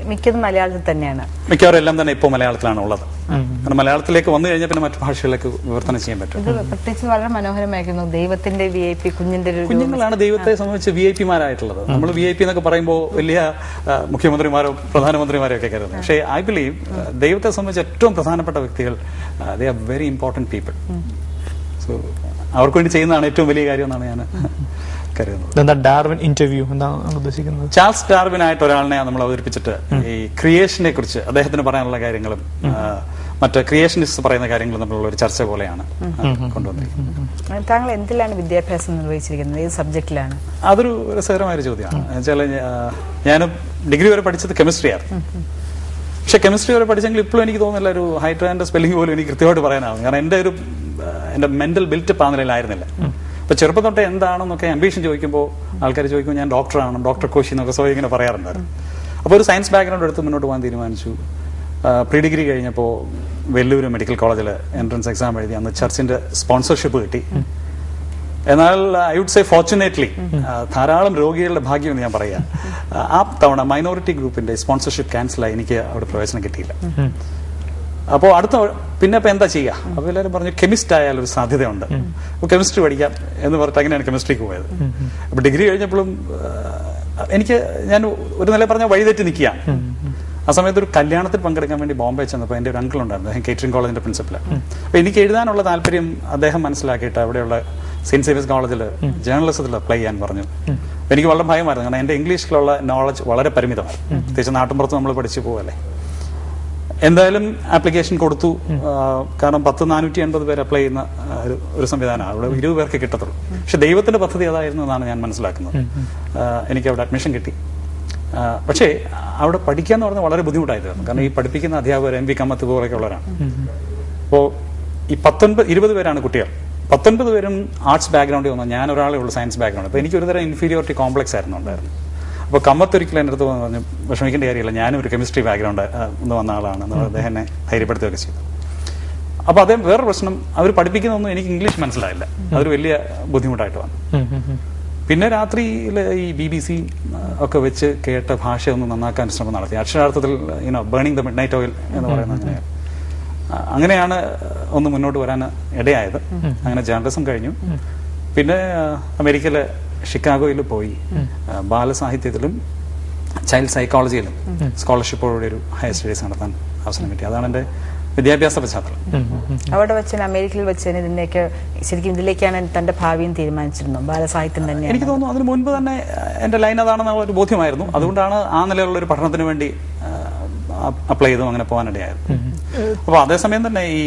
A: മിക്കതും മലയാളത്തിൽ തന്നെയാണ്.
C: മിക്കവാറും എല്ലാം തന്നെ ഇപ്പോൾ മലയാളത്തിലാണ് ഉള്ളത്. കാരണം മലയാളത്തിലേക്ക് വന്നു കഴിഞ്ഞാൽ പിന്നെ മറ്റു ഭാഷകളിലേക്ക് വിവർത്തനം ചെയ്യാൻ പറ്റും.
A: ഇത് പ്രത്യേകിച്ച് വളരെ മനോഹരമായിരുന്നു. ദൈവത്തിന്റെ VIP,
C: കുഞ്ഞുങ്ങളാണ് ദൈവത്തെ സംബന്ധിച്ച് VIP-മാരായിട്ടുള്ളത്. നമ്മൾ VIP എന്നൊക്കെ പറയുമ്പോൾ വലിയ മുഖ്യമന്ത്രിമാരോ പ്രധാനമന്ത്രിമാരോ ഒക്കെ കരുതുന്നത്. പക്ഷേ ഐ ബിലീവ് ദൈവത്തെ സംബന്ധിച്ച് ഏറ്റവും പ്രധാനപ്പെട്ട വ്യക്തികൾ they are very important people. So അവർക്ക് വേണ്ടി ചെയ്യുന്നതാണ് ഏറ്റവും വലിയ കാര്യം എന്നാണ് ഞാൻ കരുതുന്നത്.
B: ഡാർവിൻ ഇന്റർവ്യൂ എന്താണ് ഉദ്ദേശിക്കുന്നത്?
C: ചാൾസ് ഡാർവിനായിട്ട് ഒരാളിനെ നമ്മൾ അവതരിപ്പിച്ചിട്ട് ഈ ക്രിയേഷനെ കുറിച്ച് അദ്ദേഹത്തിന് പറയാനുള്ള കാര്യങ്ങളും മറ്റ് ക്രിയേഷനിസ്റ്റ് പറയുന്ന കാര്യങ്ങളും തമ്മിലുള്ള ഒരു ചർച്ച പോലെയാണ് കൊണ്ടുവന്നിരിക്കുന്നത്.
A: താങ്കൾ എന്തിലാണ് വിദ്യാഭ്യാസം നിർവഹിച്ചിരിക്കുന്നത്? ഏത് സബ്ജക്റ്റിലാണ്?
C: അതൊരു രസകരമായ ചോദ്യമാണ്. വെച്ചാൽ ഞാൻ ഡിഗ്രി വരെ പഠിച്ചത് കെമിസ്ട്രിയാണ്. പക്ഷെ കെമിസ്ട്രി വരെ പഠിച്ചെങ്കിൽ ഇപ്പോഴും എനിക്ക് തോന്നുന്നില്ല ഒരു ഹൈഡ്രാൻ്റെ സ്പെല്ലിംഗ് പോലും എനിക്ക് കൃത്യമായിട്ട് പറയാനാവും. കാരണം എൻ്റെ മെന്റൽ ബിൽറ്റപ്പ് ആ നിലയിലായിരുന്നില്ല. അപ്പൊ ചെറുപ്പം തൊട്ടേ എന്താണെന്നൊക്കെ അംബീഷൻ ചോദിക്കുമ്പോൾ ആൾക്കാർ ചോദിക്കുമ്പോൾ ഞാൻ ഡോക്ടറാണ്, ഡോക്ടർ കോശി എന്നൊക്കെ സ്വയം ഇങ്ങനെ പറയാറുണ്ടായിരുന്നു. അപ്പോൾ ഒരു സയൻസ് ബാക്ക്ഗ്രൗണ്ട് എടുത്ത് മുന്നോട്ട് പോകാൻ തീരുമാനിച്ചു. പ്രീ ഡിഗ്രി കഴിഞ്ഞപ്പോൾ വെല്ലൂർ മെഡിക്കൽ കോളേജിൽ എൻട്രൻസ് എക്സാം എഴുതി. അന്ന് ചർച്ചിന്റെ സ്പോൺസർഷിപ്പ് കിട്ടി. എന്നാൽ ഐ വുഡ് സേ ഫോർച്ചുനേറ്റ്ലി ധാരാളം രോഗികളുടെ ഭാഗ്യം എന്ന് ഞാൻ പറയാം. ആ തവണ മൈനോറിറ്റി ഗ്രൂപ്പിന്റെ സ്പോൺസർഷിപ്പ് ക്യാൻസലായി, എനിക്ക് അവിടെ പ്രവേശനം കിട്ടിയില്ല. അപ്പോൾ പിന്നെ ഇപ്പൊ എന്താ ചെയ്യുക? അപ്പോൾ എല്ലാവരും പറഞ്ഞു കെമിസ്റ്റ് ആയാൽ ഒരു സാധ്യതയുണ്ട്, അപ്പോൾ കെമിസ്ട്രി പഠിക്കാം എന്ന് പറഞ്ഞിട്ട് അങ്ങനെയാണ് കെമിസ്ട്രിക്ക് പോയത്. അപ്പൊ ഡിഗ്രി കഴിഞ്ഞപ്പോഴും ഞാൻ ഒരു നില പറഞ്ഞ വഴിതെറ്റി നിൽക്കുകയാണ്. ആ സമയത്ത് ഒരു കല്യാണത്തിൽ പങ്കെടുക്കാൻ വേണ്ടി ബോംബെ ചെന്നപ്പോൾ എൻ്റെ ഒരു അങ്കിൾ ഉണ്ടായിരുന്നു, അദ്ദേഹം കേറ്ററിംഗ് കോളേജിന്റെ പ്രിൻസിപ്പൽ. അപ്പൊ എനിക്ക് എഴുതാനുള്ള താല്പര്യം അദ്ദേഹം മനസ്സിലാക്കിയിട്ട് അവിടെയുള്ള സെന്റ് സേവിയർസ് കോളേജിൽ ജേർണലിസത്തിൽ അപ്ലൈ ചെയ്യാൻ പറഞ്ഞു. എനിക്ക് വളരെ ഭയമായിരുന്നു, കാരണം എൻ്റെ ഇംഗ്ലീഷിലുള്ള നോളജ് വളരെ പരിമിതമാണ്, പ്രത്യേകിച്ച് നാട്ടിൻപുറത്ത് നമ്മൾ പഠിച്ചു പോവല്ലേ. എന്തായാലും ആപ്ലിക്കേഷൻ കൊടുത്തു. കാരണം 480 പേര് അപ്ലൈ ചെയ്യുന്ന ഒരു സംവിധാനമാണ്, അവിടെ 20 പേർക്ക് കിട്ടത്തുള്ളൂ. പക്ഷെ ദൈവത്തിന്റെ പദ്ധതി അതായിരുന്നു എന്നാണ് ഞാൻ മനസ്സിലാക്കുന്നത്. എനിക്ക് അവിടെ അഡ്മിഷൻ കിട്ടി. പക്ഷേ അവിടെ പഠിക്കാന്ന് പറഞ്ഞാൽ വളരെ ബുദ്ധിമുട്ടായിരുന്നു. കാരണം ഈ പഠിപ്പിക്കുന്ന അധ്യാപകർ MV കമ്മത്ത് പോലെയൊക്കെ ഉള്ളവരാണ്. അപ്പോൾ ഈ 20 പേരാണ് കുട്ടികൾ. 19 പേരും ആർട്സ് ബാക്ക്ഗ്രൗണ്ടിൽ വന്നു, ഞാൻ ഒരാളേ ഉള്ളൂ സയൻസ് ബാക്ക്ഗ്രൗണ്ട്. അപ്പോൾ എനിക്ക് ഒരുതരം ഇൻഫീരിയോറിറ്റി കോംപ്ലക്സ് ആയിരുന്നു ഉണ്ടായിരുന്നു. അപ്പോൾ കമ്മത്തൊരിക്കലും എൻ്റെ അടുത്ത് പറഞ്ഞു വിഷമിക്കേണ്ട കാര്യമില്ല, ഞാനും ഒരു കെമിസ്ട്രി ബാക്ക്ഗ്രൗണ്ട് എന്ന് വന്ന ആളാണ് എന്ന് അദ്ദേഹം എന്നെ ധൈര്യപ്പെടുത്തുകയൊക്കെ ചെയ്തു. അപ്പോൾ അദ്ദേഹം വേറെ പ്രശ്നം, അവർ പഠിപ്പിക്കുന്നതൊന്നും എനിക്ക് ഇംഗ്ലീഷ് മനസ്സിലായില്ല. അതൊരു വലിയ ബുദ്ധിമുട്ടായിട്ട് വന്നു. പിന്നെ രാത്രിയിൽ ഈ BBC ഒക്കെ വെച്ച് കേട്ട ഭാഷയൊന്ന് നന്നാക്കാൻ ശ്രമം നടത്തി. അക്ഷരാർത്ഥത്തിൽ burning the mid night oil എന്ന് പറയുന്നത് അങ്ങനെയാണ് ഒന്ന് മുന്നോട്ട് വരാൻ ഇടയായത്. അങ്ങനെ ജേർണലിസം കഴിഞ്ഞു. പിന്നെ അമേരിക്കയിലെ ഷിക്കാഗോയിൽ പോയി ബാലസാഹിത്യത്തിലും ചൈൽഡ് സൈക്കോളജിയിലും സ്കോളർഷിപ്പോടെ ഒരു ഹയർ സ്റ്റഡീസ് നടത്താൻ അവസരം കിട്ടി. അതാണ് എൻ്റെ വിദ്യാഭ്യാസ പശ്ചാത്തലം.
A: അവിടെ വെച്ച് അമേരിക്കയിൽ വെച്ച് ഇതിന്റെയൊക്കെ ശരിക്കും ഇതിലേക്കാണ് തന്റെ ഭാവിയും തീരുമാനിച്ചിരുന്നു, ബാലസാഹിത്യം തന്നെ?
C: എനിക്ക് തോന്നുന്നു അതിന് മുൻപ് തന്നെ എന്റെ ലൈൻ അതാണെന്നുള്ള ഒരു ബോധ്യമായിരുന്നു. അതുകൊണ്ടാണ് ആ നിലയിലുള്ള ഒരു പഠനത്തിന് വേണ്ടി അപ്ലൈ ചെയ്തും അങ്ങനെ പോകാനിടയായത്. അപ്പോൾ അതേസമയം തന്നെ ഈ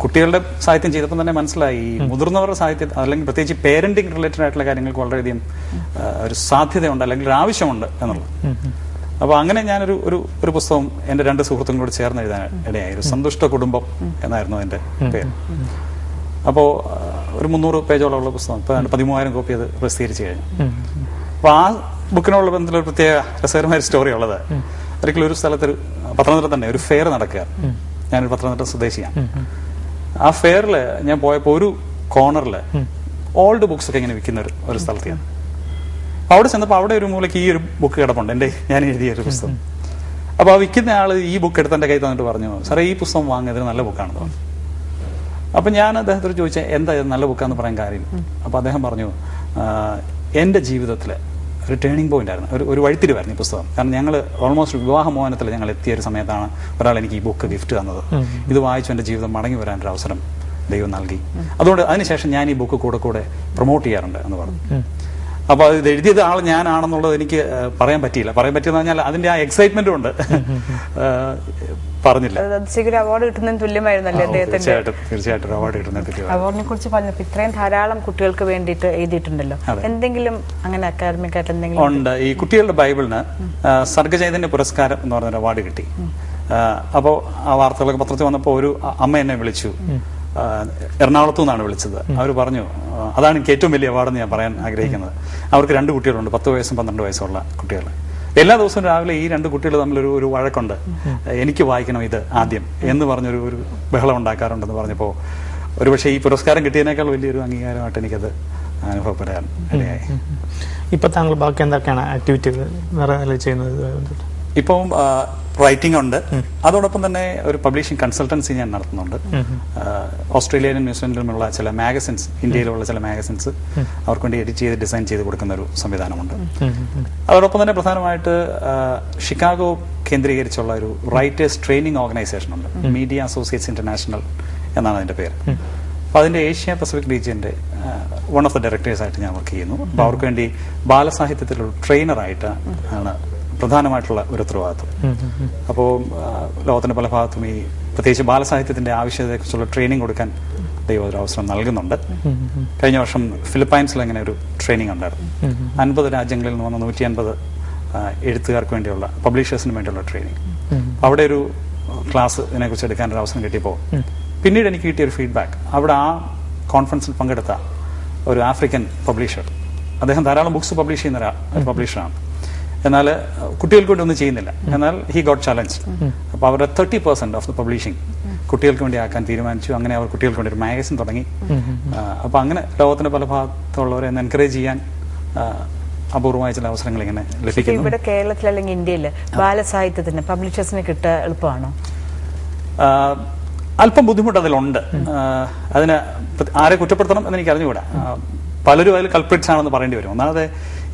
C: കുട്ടികളുടെ സാഹിത്യം ചെയ്തപ്പോൾ തന്നെ മനസ്സിലായി ഈ മുതിർന്നവരുടെ സാഹിത്യം അല്ലെങ്കിൽ പ്രത്യേകിച്ച് പേരന്റിങ് റിലേറ്റഡ് ആയിട്ടുള്ള കാര്യങ്ങൾക്ക് വളരെയധികം ഒരു സാധ്യതയുണ്ട് അല്ലെങ്കിൽ ഒരു ആവശ്യമുണ്ട് എന്നുള്ളത്. അപ്പോൾ അങ്ങനെ ഞാനൊരു ഒരു പുസ്തകം എൻ്റെ 2 സുഹൃത്തുക്കളോട് ചേർന്ന് എഴുതാൻ ഇടയായി. ഒരു സന്തുഷ്ട കുടുംബം എന്നായിരുന്നു എൻ്റെ പേര്. അപ്പോൾ ഒരു 300 പേജോളമുള്ള പുസ്തകം, ഇപ്പോൾ 13,000 കോപ്പി അത് പ്രസിദ്ധീകരിച്ച് കഴിഞ്ഞു. അപ്പോൾ ആ ബുക്കിനുള്ള ബന്ധത്തിൽ ഒരു പ്രത്യേക രസകരമായ ഒരു സ്റ്റോറി ഉള്ളത്. ഒരിക്കലും ഒരു സ്ഥലത്ത് പത്തനംതിട്ട തന്നെ ഒരു ഫെയർ നടക്കുക. ഞാനൊരു പത്തനംതിട്ട സ്വദേശിയാണ്. ആ ഫെയറിൽ ഞാൻ പോയപ്പോൾ ഒരു കോർണറിൽ ഓൾഡ് ബുക്സ് ഒക്കെ ഇങ്ങനെ വിൽക്കുന്ന ഒരു സ്ഥലത്ത് ഞാൻ അവിടെ ചെന്നപ്പോൾ അവിടെ ഒരു മൂലയ്ക്ക് ഈ ഒരു ബുക്ക് കിടപ്പുണ്ട്, ഞാൻ എഴുതിയ ഒരു പുസ്തകം. അപ്പോൾ ആ വിൽക്കുന്ന ആൾ ഈ ബുക്ക് എടുത്ത് എൻ്റെ കയ്യിൽ തന്നിട്ട് പറഞ്ഞു, സാറേ ഈ പുസ്തകം വാങ്ങിയതിന് നല്ല ബുക്കാണെന്ന് പറഞ്ഞു. അപ്പം ഞാൻ അദ്ദേഹത്തോട് ചോദിച്ചാൽ എന്താ ഇത് നല്ല ബുക്കാന്ന് പറയാൻ കാര്യം. അപ്പോൾ അദ്ദേഹം പറഞ്ഞു, എൻ്റെ ജീവിതത്തിൽ ഒരു ടേണിംഗ് പോയിന്റ് ആയിരുന്നു, ഒരു വഴിത്തിരിവായിരുന്നു ഈ പുസ്തകം. കാരണം ഞങ്ങൾ ഓൾമോസ്റ്റ് വിവാഹമോഹനത്തിൽ ഞങ്ങൾ എത്തിയ ഒരു സമയത്താണ് ഒരാൾ എനിക്ക് ഈ ബുക്ക് ഗിഫ്റ്റ് തന്നത്. ഇത് വായിച്ചു എൻ്റെ ജീവിതം മടങ്ങി വരാനൊരു അവസരം ദൈവം നൽകി. അതുകൊണ്ട് അതിനുശേഷം ഞാൻ ഈ ബുക്ക് കൂടെ പ്രൊമോട്ട് ചെയ്യാറുണ്ട് എന്ന് പറഞ്ഞു. അപ്പോൾ ഇത് എഴുതിയത് ആൾ ഞാനാണെന്നുള്ളത് എനിക്ക് പറയാൻ പറ്റിയില്ല. പറയാൻ പറ്റിയെന്ന് പറഞ്ഞാൽ അതിന്റെ ആ എക്സൈറ്റ്മെന്റും ഉണ്ട്, പറഞ്ഞില്ല.
A: അവാർഡ് കിട്ടുന്നതിന് തുല്യമായിരുന്നല്ലേ
C: തീർച്ചയായിട്ടും അവാർഡ് കിട്ടുന്നതിന്.
A: അവാർഡിനെ കുറിച്ച് പറഞ്ഞപ്പോൾ ഇത്രയും ധാരാളം കുട്ടികൾക്ക് വേണ്ടിയിട്ട് എഴുതിയിട്ടുണ്ടല്ലോ, എന്തെങ്കിലും അങ്ങനെ അക്കാദമിക് ആയിട്ട് എന്തെങ്കിലും
C: ഉണ്ട്. ഈ കുട്ടികളുടെ ബൈബിളിന് സർഗചൈതന്യ പുരസ്കാരം എന്ന് പറഞ്ഞൊരു അവാർഡ് കിട്ടി. അപ്പോൾ ആ വാർത്തകളൊക്കെ പത്രത്തിൽ വന്നപ്പോൾ ഒരു അമ്മ എന്നെ വിളിച്ചു, എറണാകുളത്തു നിന്നാണ് വിളിച്ചത്. അവർ പറഞ്ഞു, അതാണ് എനിക്ക് ഏറ്റവും വലിയ അവാർഡെന്ന് ഞാൻ പറയാൻ ആഗ്രഹിക്കുന്നത്. അവർക്ക് 2 കുട്ടികളുണ്ട്, 10 വയസ്സും 12 വയസ്സുള്ള കുട്ടികൾ. എല്ലാ ദിവസവും രാവിലെ ഈ 2 കുട്ടികൾ തമ്മിലൊരു വഴക്കുണ്ട്, എനിക്ക് വായിക്കണം ഇത് ആദ്യം എന്ന് പറഞ്ഞൊരു ബഹളം ഉണ്ടാക്കാറുണ്ടെന്ന് പറഞ്ഞപ്പോൾ ഒരുപക്ഷെ ഈ പുരസ്കാരം കിട്ടിയതിനേക്കാൾ വലിയൊരു അംഗീകാരമായിട്ട് എനിക്കത് അനുഭവപ്പെടാൻ ഇടയായി.
B: ഇപ്പൊ താങ്കൾ ബാക്കി എന്തൊക്കെയാണ് ആക്ടിവിറ്റികൾ വേറെ ചെയ്യുന്നത്?
C: ഇപ്പം റൈറ്റിംഗ് ഉണ്ട്, അതോടൊപ്പം തന്നെ ഒരു പബ്ലിഷിംഗ് കൺസൾട്ടൻസി ഞാൻ നടത്തുന്നുണ്ട്. ഓസ്ട്രേലിയയിലും ന്യൂസിലൻഡിലുമുള്ള ചില മാഗസിൻസ്, ഇന്ത്യയിലുള്ള ചില മാഗസിൻസ് അവർക്ക് വേണ്ടി എഡിറ്റ് ചെയ്ത് ഡിസൈൻ ചെയ്ത് കൊടുക്കുന്ന ഒരു സംവിധാനമുണ്ട്. അതോടൊപ്പം തന്നെ പ്രധാനമായിട്ട് ഷിക്കാഗോ കേന്ദ്രീകരിച്ചുള്ള ഒരു റൈറ്റേഴ്സ് ട്രെയിനിങ് ഓർഗനൈസേഷൻ ഉണ്ട്, മീഡിയ അസോസിയേറ്റ്സ് ഇന്റർനാഷണൽ എന്നാണ് അതിന്റെ പേര്. അപ്പോൾ അതിന്റെ ഏഷ്യ പസഫിക് റീജിയന്റെ വൺ ഓഫ് ദ ഡയറക്ടേഴ്സായിട്ട് ഞാൻ വർക്ക് ചെയ്യുന്നു. അപ്പോൾ അവർക്ക് വേണ്ടി ബാലസാഹിത്യത്തിലൊരു ട്രെയിനറായിട്ട് ആണ് പ്രധാനമായിട്ടുള്ള ഒരു ഉത്തരവാദിത്വം. അപ്പോൾ ലോകത്തിന്റെ പല ഭാഗത്തും ഈ പ്രത്യേകിച്ച് ബാലസാഹിത്യത്തിന്റെ ആവശ്യകതയെക്കുറിച്ചുള്ള ട്രെയിനിങ് കൊടുക്കാൻ ദൈവം ഒരു അവസരം നൽകുന്നുണ്ട്. കഴിഞ്ഞ വർഷം ഫിലിപ്പൈൻസിൽ അങ്ങനെ ഒരു ട്രെയിനിങ് ഉണ്ടായിരുന്നു. 50 രാജ്യങ്ങളിൽ നിന്ന് വന്ന 150 എഴുത്തുകാർക്ക് വേണ്ടിയുള്ള, പബ്ലിഷേഴ്സിന് വേണ്ടിയുള്ള ട്രെയിനിങ്. അവിടെ ഒരു ക്ലാസ് ഇതിനെക്കുറിച്ച് എടുക്കാൻ ഒരു അവസരം കിട്ടിയപ്പോൾ പിന്നീട് എനിക്ക് കിട്ടിയൊരു ഫീഡ്ബാക്ക്, അവിടെ ആ കോൺഫറൻസിൽ പങ്കെടുത്ത ഒരു ആഫ്രിക്കൻ പബ്ലിഷർ, അദ്ദേഹം ധാരാളം ബുക്സ് പബ്ലിഷ് ചെയ്യുന്ന ഒരു പബ്ലിഷറാണ്. എന്നാൽ കുട്ടികൾക്ക് വേണ്ടി ഒന്നും ചെയ്യുന്നില്ല. എന്നാൽ ഹി ഗോട്ട് ചാലഞ്ച്. അപ്പോൾ അവരുടെ 30% ഓഫ് ദ പബ്ലിഷിംഗ് കുട്ടികൾക്ക് വേണ്ടി ആക്കാൻ തീരുമാനിച്ചു. അങ്ങനെ അവർ കുട്ടികൾക്ക് വേണ്ടി ഒരു മാഗസിൻ തുടങ്ങി. അപ്പോൾ അങ്ങനെ ലോകത്തിന്റെ പല ഭാഗത്തുള്ളവരെ എൻകറേജ് ചെയ്യാൻ അപൂർവമായ ചില അവസരങ്ങൾ ഇങ്ങനെ ലഭിക്കുന്നു.
A: ഇവിടെ കേരളത്തിൽ അല്ലെങ്കിൽ ഇന്ത്യയിൽ ബാലസാഹിത്യത്തിന് പബ്ലിഷേഴ്സിന് കിട്ടുക എളുപ്പമാണോ?
C: അല്പം ബുദ്ധിമുട്ട് അതിലുണ്ട്. അതിന് ആരെ കുറ്റപ്പെടുത്തണം എന്ന് എനിക്ക് അറിഞ്ഞുകൂടാ. പലരും അതിൽ കൾപ്രിറ്റ്സ് ആണെന്ന് പറയേണ്ടി വരും. ഒന്നാമത്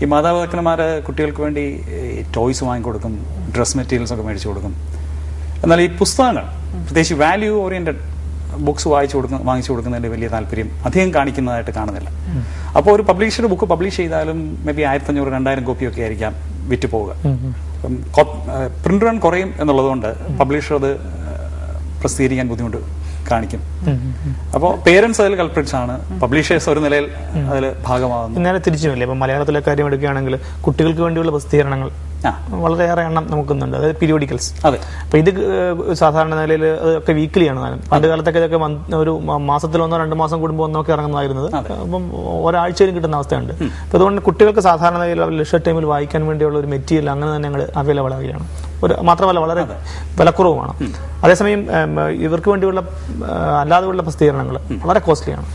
C: ഈ മാതാപിതാക്കന്മാർ കുട്ടികൾക്ക് വേണ്ടി ടോയ്സ് വാങ്ങിക്കൊടുക്കും, ഡ്രസ് മെറ്റീരിയൽസ് ഒക്കെ മേടിച്ചു കൊടുക്കും. എന്നാൽ ഈ പുസ്തകങ്ങൾ, പ്രത്യേകിച്ച് വാല്യൂ ഓറിയന്റഡ് ബുക്സ് വാങ്ങിച്ചു കൊടുക്കുന്നതിന്റെ വലിയ താല്പര്യം അധികം കാണിക്കുന്നതായിട്ട് കാണുന്നില്ല. അപ്പോൾ ഒരു പബ്ലിഷർ ബുക്ക് പബ്ലിഷ് ചെയ്താലും മേ ബി 1500-2000 കോപ്പിയൊക്കെ ആയിരിക്കാം വിറ്റ് പോവുക. പ്രിന്റ് റൺ കുറയും എന്നുള്ളതുകൊണ്ട് പബ്ലിഷർ അത് പ്രസിദ്ധീകരിക്കാൻ ബുദ്ധിമുട്ട് കാണിക്കും. അപ്പോൾ പേരൻസ് അതിൽ കൾപ്രിറ്റ്സ് ആണ്, പബ്ലിഷേഴ്സ് ഒരു നിലയിൽ അതിൽ ഭാഗമാകുന്നു.
B: നേരെ തിരിച്ചുമില്ലേ? ഇപ്പൊ മലയാളത്തിലെ കാര്യം എടുക്കുകയാണെങ്കിൽ കുട്ടികൾക്ക് വേണ്ടിയുള്ള പ്രസിദ്ധീകരണങ്ങൾ വളരെയേറെ എണ്ണം നമുക്കുന്നുണ്ട്, അതായത് പീരിയോഡിക്കൽസ്.
C: അതെ.
B: അപ്പൊ ഇത് സാധാരണ നിലയിൽ അതൊക്കെ വീക്കിലിയാണ്. പണ്ട് കാലത്തൊക്കെ ഇതൊക്കെ ഒരു മാസത്തിൽ 1-2 മാസം കൂടുമ്പോൾ ഒന്നൊക്കെ ഇറങ്ങുന്നതായിരുന്നത്. അപ്പം ഒരാഴ്ചയിലും കിട്ടുന്ന അവസ്ഥയുണ്ട്. അപ്പൊ അതുകൊണ്ട് കുട്ടികൾക്ക് സാധാരണ നിലയിൽ ലെഷർ ടൈമിൽ വായിക്കാൻ വേണ്ടിയുള്ള ഒരു മെറ്റീരിയൽ അങ്ങനെ തന്നെ ഞങ്ങൾ അവൈലബിൾ ആവുകയാണ്. മാത്രമല്ല വളരെ വിലക്കുറവുമാണ്. അതേസമയം ഇവർക്ക് വേണ്ടിയുള്ള അല്ലാതെയുള്ള പ്രസിദ്ധീകരണങ്ങൾ വളരെ കോസ്റ്റ്ലിയാണ്.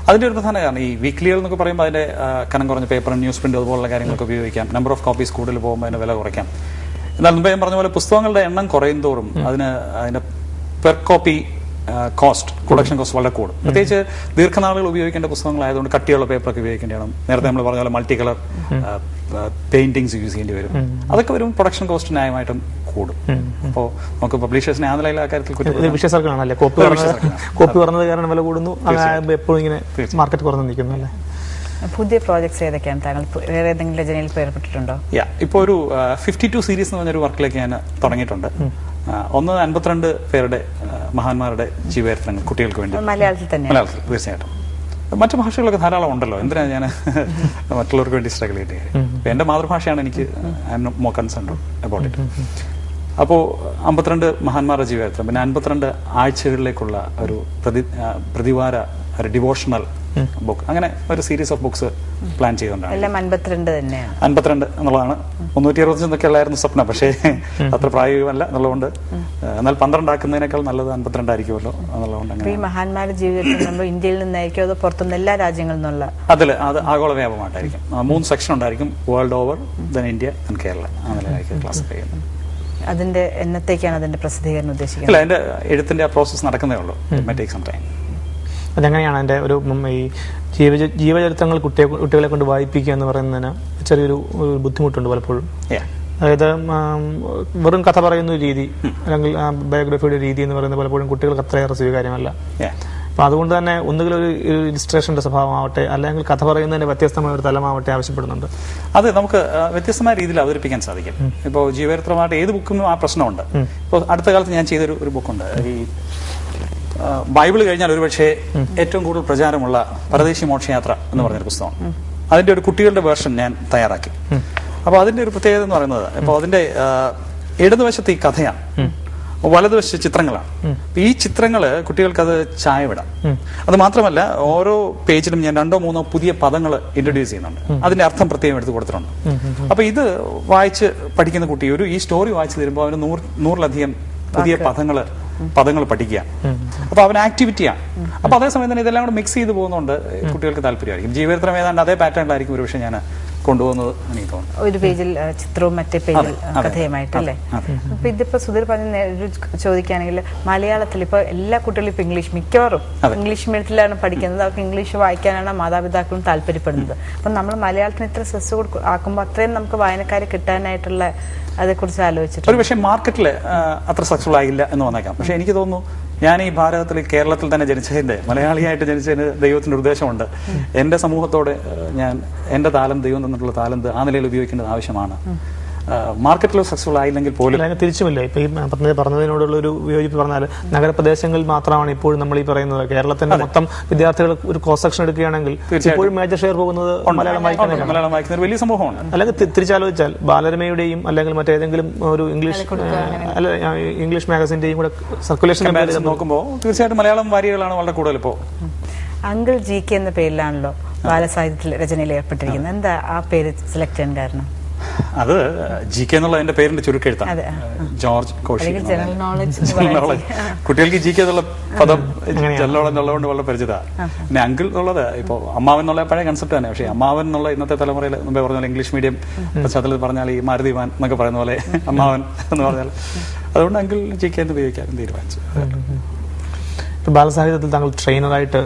C: അതിന്റെ ഒരു പ്രധാന കാരണം ഈ വീക്ക്ലികൾ എന്നൊക്കെ പറയുമ്പോൾ അതിന്റെ കനം കുറഞ്ഞ പേപ്പർ, ന്യൂസ് പ്രിന്റ് അതുപോലുള്ള കാര്യങ്ങളൊക്കെ ഉപയോഗിക്കാം. നമ്പർ ഓഫ് കോപ്പീസ് കൂടുതൽ പോകുമ്പോൾ അതിന്റെ വില കുറയ്ക്കാം. എന്നാൽ മുമ്പ് ഞാൻ പറഞ്ഞ പോലെ പുസ്തകങ്ങളുടെ എണ്ണം കുറയും തോറും അതിന്റെ per copy cost, production cost വളരെ കൂടും. പ്രത്യേകിച്ച് ദീർഘനാളുകൾ ഉപയോഗിക്കേണ്ട പുസ്തകങ്ങളായതുകൊണ്ട് കട്ടിയുള്ള പേപ്പറൊക്കെ ഉപയോഗിക്കേണ്ടി വരും. നേരത്തെ നമ്മൾ പറഞ്ഞ പോലെ മൾട്ടി കളർ പെയിന്റിങ്സ് യൂസ് ചെയ്യേണ്ടി വരും. അതൊക്കെ വരും പ്രൊഡക്ഷൻ കോസ്റ്റ് ന്യായമായിട്ടും കൂടും. അപ്പോൾ നമുക്ക് പബ്ലിഷേഴ്സിനെ ആ നിലയിലെ കാര്യത്തിൽ
B: കോപ്പി പറഞ്ഞത് കാരണം വില കൂടുന്നു. എപ്പോഴും ഇങ്ങനെ മാർക്കറ്റ് കുറഞ്ഞു നിൽക്കുന്നു അല്ലേ?
A: പുതിയ പ്രോജക്ട്സ് ഏതൊക്കെയാണ് താങ്കൾ വേറെ ഏതെങ്കിലും രചനയിൽ ഏർപ്പെട്ടിട്ടുണ്ടോ?
C: ഇപ്പോൾ ഒരു 52 സീരീസ് എന്ന് പറഞ്ഞൊരു വർക്കിലേക്ക് ഞാൻ തുടങ്ങിയിട്ടുണ്ട്. ഒന്ന് 52 പേരുടെ മഹാന്മാരുടെ ജീവചരിത്രങ്ങൾ കുട്ടികൾക്ക് വേണ്ടി.
A: മലയാളത്തിൽ തന്നെ?
C: മലയാളത്തിൽ തീർച്ചയായിട്ടും. മറ്റു ഭാഷകളൊക്കെ ധാരാളം ഉണ്ടല്ലോ, എന്തിനാണ് ഞാൻ മറ്റുള്ളവർക്ക് വേണ്ടി സ്ട്രഗിൾ ചെയ്തത്? എന്റെ മാതൃഭാഷയാണ്, എനിക്ക് I am more concerned about it. അപ്പോൾ 52 മഹാന്മാരുടെ ജീവചരിത്രം, പിന്നെ 52 ആഴ്ചകളിലേക്കുള്ള ഒരു പ്രതിവാര ഒരു ഡിവോഷണൽ ബുക്ക്. അങ്ങനെ ഒരു സീരീസ് ഓഫ് ബുക്സ് പ്ലാൻ ചെയ്തുകൊണ്ടാണ്.
A: എല്ലാം 52 തന്നെയാണ്.
C: 52 എന്നുള്ളതാണ്. 365 ആയിരുന്നു സ്വപ്നം, പക്ഷേ അത്ര പ്രായോഗികമല്ല എന്നുള്ളതുകൊണ്ട്. എന്നാൽ 12 ആക്കുന്നതിനേക്കാൾ നല്ലത് 52 ആയിരിക്കുമല്ലോ എന്നുള്ളതുകൊണ്ട് അങ്ങനെ.
A: ഈ മഹാന്മാരുടെ ജീവിതത്തിൽ നമ്മൾ ഇന്ത്യയിൽ നിന്നായിരിക്കും അതോ പുറത്തുനിന്ന് എല്ലാ രാജ്യങ്ങളിൽ നിന്നുള്ള?
C: അത് ആഗോള വ്യാപകമായിട്ടായിരിക്കും. 3 സെക്ഷൻ ഉണ്ടായിരിക്കും, world over, then India, then Kerala. അങ്ങനെയായിരിക്കും ക്ലാസിഫൈ ചെയ്യുന്നത്.
A: അതിന്റെ എന്നത്തേക്കാണ് അതിന്റെ പ്രസിദ്ധീകരണം ഉദ്ദേശിക്കുന്നത്?
C: അല്ല, അതിന്റെ എഴുത്തിന്റെ പ്രോസസ് നടക്കുന്നേ ഉള്ളൂ. Take some time.
B: അതെങ്ങനെയാണ് അതിന്റെ ഒരു ഈ ജീവചരിത്രങ്ങൾ കുട്ടികളെ കൊണ്ട് വായിപ്പിക്കുക എന്ന് പറയുന്നതിന് ചെറിയൊരു ബുദ്ധിമുട്ടുണ്ട് പലപ്പോഴും. അതായത് വെറും കഥ പറയുന്ന ഒരു രീതി അല്ലെങ്കിൽ ബയോഗ്രഫിയുടെ രീതി എന്ന് പറയുന്നത് പലപ്പോഴും കുട്ടികൾക്ക് അത്രയേറെ സ്വീകാര്യമല്ല. അപ്പൊ അതുകൊണ്ട് തന്നെ ഒന്നുകിൽ ഒരു ഇലിസ്ട്രേഷന്റെ സ്വഭാവമാവട്ടെ അല്ലെങ്കിൽ കഥ പറയുന്നതിന്റെ വ്യത്യസ്തമായ ഒരു തലമാവട്ടെ ആവശ്യപ്പെടുന്നുണ്ട്.
C: അത് നമുക്ക് വ്യത്യസ്തമായ രീതിയിൽ അവതരിപ്പിക്കാൻ സാധിക്കും. ഇപ്പോൾ ജീവചരിത്രമായിട്ട് ഏത് ബുക്കിനും ആ പ്രശ്നമുണ്ട്. ഇപ്പോൾ അടുത്ത കാലത്ത് ഞാൻ ചെയ്തൊരു ബുക്കുണ്ട്. ഈ ബൈബിൾ കഴിഞ്ഞാൽ ഒരുപക്ഷെ ഏറ്റവും കൂടുതൽ പ്രചാരമുള്ള പരദേശി മോക്ഷയാത്ര എന്ന് പറഞ്ഞൊരു പുസ്തകമാണ്. അതിന്റെ ഒരു കുട്ടികളുടെ വേർഷൻ ഞാൻ തയ്യാറാക്കി. അപ്പോൾ അതിന്റെ ഒരു പ്രത്യേകത എന്ന് പറയുന്നത്, ഇപ്പോൾ അതിന്റെ ഇടതുവശത്ത് ഈ കഥയാണ്, വലതുവശത്ത് ചിത്രങ്ങളാണ്. ഈ ചിത്രങ്ങള് കുട്ടികൾക്ക് അത് ചായ വിടാം. അത് മാത്രമല്ല, ഓരോ പേജിലും ഞാൻ 2-3 പുതിയ പദങ്ങൾ ഇൻട്രൊഡ്യൂസ് ചെയ്യുന്നുണ്ട്. അതിന്റെ അർത്ഥം പ്രത്യേകം എടുത്ത് കൊടുത്തിട്ടുണ്ട്. അപ്പൊ ഇത് വായിച്ച് പഠിക്കുന്ന കുട്ടി ഈ സ്റ്റോറി വായിച്ചു തരുമ്പോൾ അവന് 100-ലധികം പുതിയ പദങ്ങൾ പഠിക്കുക. അപ്പൊ അവൻ ആക്ടിവിറ്റിയാണ്. അപ്പൊ അതേസമയം തന്നെ ഇതെല്ലാം കൂടെ മിക്സ് ചെയ്ത് പോകുന്നതുകൊണ്ട് കുട്ടികൾക്ക് താല്പര്യമായിരിക്കും. ജീവചരിത്രം ഏതാണ്ട് അതേ പാറ്റേണിലായിരിക്കും ഒരു പക്ഷേ ഞാൻ കൊണ്ടുപോകുന്നത് എനിക്ക് തോന്നുന്നു.
A: ഒരു പേജിൽ ചിത്രവും മറ്റേ പേജിൽ കഥയുമായിട്ടല്ലേ? അപ്പൊ ഇതിപ്പോ സുധീർ പറഞ്ഞ ചോദിക്കുകയാണെങ്കിൽ മലയാളത്തിൽ ഇപ്പൊ എല്ലാ കുട്ടികളും ഇപ്പൊ മിക്കവാറും ഇംഗ്ലീഷ് മീഡിയത്തിലാണ് പഠിക്കുന്നത്. അവർക്ക് ഇംഗ്ലീഷ് വായിക്കാനാണ് മാതാപിതാക്കളും താല്പര്യപ്പെടുന്നത്. അപ്പൊ നമ്മൾ മലയാളത്തിന് ഇത്ര സ്ട്രെസ് ആക്കുമ്പോൾ അത്രയും നമുക്ക് വായനക്കാരെ കിട്ടാനായിട്ടുള്ള അതേക്കുറിച്ച് ആലോചിച്ചിട്ട്
C: ഒരു പക്ഷേ മാർക്കറ്റിൽ അത്ര സക്സസ്ഫുൾ ആയില്ല എന്ന് വന്നേക്കാം. പക്ഷെ എനിക്ക് തോന്നുന്നു ഞാൻ ഈ ഭാരതത്തിൽ കേരളത്തിൽ തന്നെ ജനിച്ചതിന്റെ, മലയാളിയായിട്ട് ജനിച്ചതിന് ദൈവത്തിന്റെ ഉദ്ദേശമുണ്ട്. എന്റെ സമൂഹത്തോടെ ഞാൻ എന്റെ താലന്ത്, ദൈവം തന്നിട്ടുള്ള താലന്ത് ആ നിലയിൽ ഉപയോഗിക്കേണ്ടത് ആവശ്യമാണ്. മാർക്കറ്റിൽ സക്സസ്ഫുൾ ആയില്ലെങ്കിൽ പോലും
B: അതിന് തിരിച്ചുമില്ല. ഇപ്പൊ ഈ പറഞ്ഞതിനോടുള്ള ഒരു വിയോജിപ്പ് പറഞ്ഞാൽ നഗരപ്രദേശങ്ങളിൽ മാത്രമാണ് ഇപ്പോഴും നമ്മൾ ഈ പറയുന്നത്. കേരളത്തിന്റെ മൊത്തം വിദ്യാർത്ഥികൾ ഒരു ക്രോസ് സെക്ഷൻ എടുക്കുകയാണെങ്കിൽ ഇപ്പോഴും മേജർ ഷെയർ പോകുന്നത് മലയാളം
C: വായിക്കുന്ന ഒരു വലിയ സമൂഹമാണ്.
B: അല്ലെങ്കിൽ തിരിച്ചാലോചിച്ചാൽ ബാലരമയുടെയും അല്ലെങ്കിൽ മറ്റേതെങ്കിലും ഒരു ഇംഗ്ലീഷ് മാഗസിന്റെയും കൂടെ സർക്കുലേഷൻ
C: നോക്കുമ്പോൾ തീർച്ചയായിട്ടും മലയാളം വാരികകളാണ് വളരെ കൂടുതൽ. ഇപ്പോ
A: അങ്കിൾ GK എന്ന പേരിലാണല്ലോ ബാലസാഹിത്യത്തിൽ രചനയിൽ ഏർപ്പെട്ടിരിക്കുന്നത്. എന്താ ആ പേര് സെലക്ട് ചെയ്യാൻ കാരണം?
C: അത് GK എന്നുള്ള എന്റെ പേരിന്റെ ചുരുക്കെഴുത്താണ്. ജോർജ് കോശി. കുട്ടികൾക്ക് GK എന്നുള്ള പദം ജനറൽ എന്നുള്ളതുകൊണ്ട് വളരെ പരിചിതമാണ്. പിന്നെ അങ്കിൾ എന്നുള്ളത് ഇപ്പോൾ അമ്മാവൻ എന്നുള്ള പഴയ കൺസെപ്റ്റ് തന്നെ. പക്ഷേ അമ്മാവൻ എന്നുള്ള ഇന്നത്തെ തലമുറയിൽ മുമ്പേ പറഞ്ഞ പോലെ ഇംഗ്ലീഷ് മീഡിയം പശ്ചാത്തലത്തിൽ പറഞ്ഞാൽ ഈ മാരുതി വാൻ എന്നൊക്കെ പറയുന്ന പോലെ അമ്മാവൻ എന്ന് പറഞ്ഞാൽ അതുകൊണ്ട് അങ്കിൾ GK എന്ന് ഉപയോഗിക്കാൻ തീരുമാനിച്ചു.
B: ഇപ്പൊ ബാലസാഹിത്യത്തിൽ താങ്കൾ ട്രെയിനറായിട്ട്